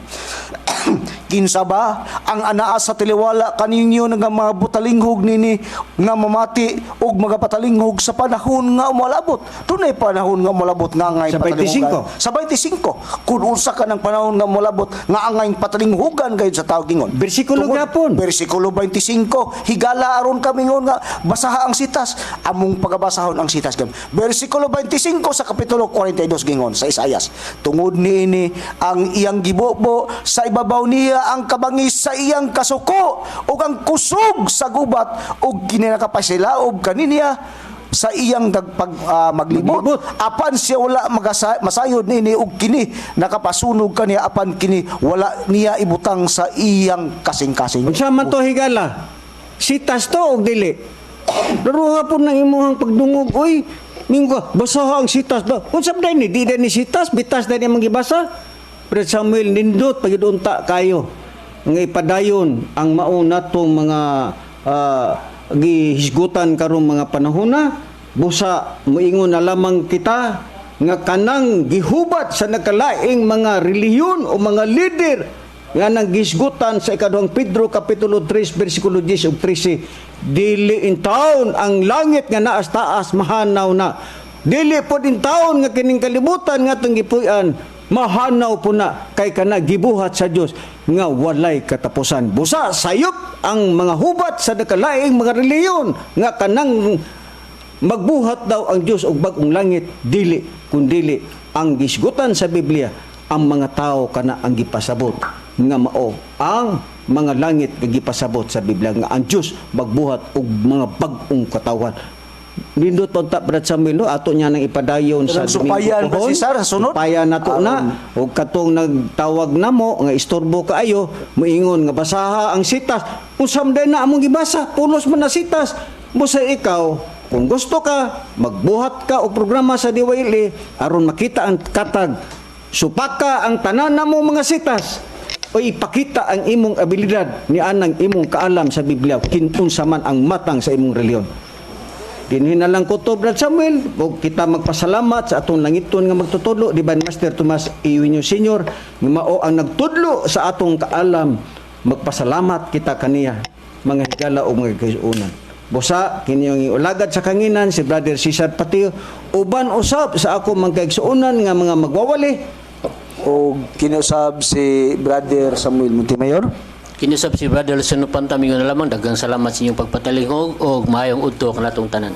B: kinsa ba ang anaa sa tiliwala kaninyo nga mga butalinghog nini nga mamati ug magapatalingog sa panahon nga umalabot dunay panahon nga umalabot nga angay
E: sa 25
B: sa 25 kun unsa ka ng panahon nga umalabot nga angay patalinghugan gayud sa tao gingon
E: bersikulo gapon
B: bersikulo 25 higala aron kami ngon nga basaha ang sitas among pagabasahon ang sitas gam bersikulo 25 sa kapitulo 42 gingon sa Isaias tungod niini ang iyang gibobo sa ibabaw ibabaw niya ang kabangis sa iyang kasuko ug ang kusog sa gubat ug kini nakapasilaob kaniya sa iyang maglibot apan siya wala masayod nini ug kini nakapasunog kaniya apan kini wala niya ibutang sa iyang kasing-kasing.
E: Unsa man to higala? Sitas to og dili? Daruha po ng imuhang pagdungog, uy, minggo, basaha ang sitas ba? Unsa man ni? Di ni sitas, bitas na niya manggibasa. Brad Samuel, nindot, pagidunta kayo. Nga ipadayon ang mauna tong mga gihisgutan karong mga panahon na. Busa, muingon na lamang kita nga kanang gihubat sa nakalaing mga relihiyon o mga leader nga nang gisgutan sa ikaduhang Pedro kapitulo 3 bersikulo 10 ug 13, dili in taon ang langit nga naas taas mahanaw na, dili pod in taon nga kining kalibutan nga atong gipuy-an mahanaw po na kay kana gibuhat sa Dios nga walay katapusan. Busa sayop ang mga hubat sa nakalaing mga relihiyon nga kanang magbuhat daw ang Dios og bag-ong langit, dili kundili ang gisgutan sa Biblia ang mga tao kana ang gipasabot nga mao ang mga langit nga gipasabot sa Biblia nga ang Dios magbuhat og mga bag-ong katawan. Nindot punta Brad Samuel, no? Ato niya nang ipadayon sa
B: supayan ba si Sar sunod?
E: Supayan nato na ug katong nagtawag namo nga istorbo kaayo moingon nga basaha ang sitas. Unsam day na among gibasa, pulos man na sitas. Busa ikaw kung gusto ka, magbuhat ka o programa sa DYLE aron makita ang katag, supaka ang tanan namo mga sitas o ipakita ang imong abilidad ni anang imong kaalam sa Biblia kinunsa man ang matang sa imong reliyon. Dinhi na lang ko to Brad Samuel, o kita magpasalamat sa atong langiton nga magtutudlo, Divine Master Tomas Iwinyo Sr. nga mao ang nagtudlo sa atong kaalam. Magpasalamat kita kaniya mga higala o mga kaisunan. Busa kini yung ulagad sa kanginan si Brother Cesar Patio uban usab sa ako magkaigsuonan nga mga magwawali
B: O kinusab si Brother Samuel Montemayor.
C: Kinusab si Brother Luciano Panta, mingon na lamang daghang salamat sa inyong pagpatalingog og maayong udto kanatong tanan.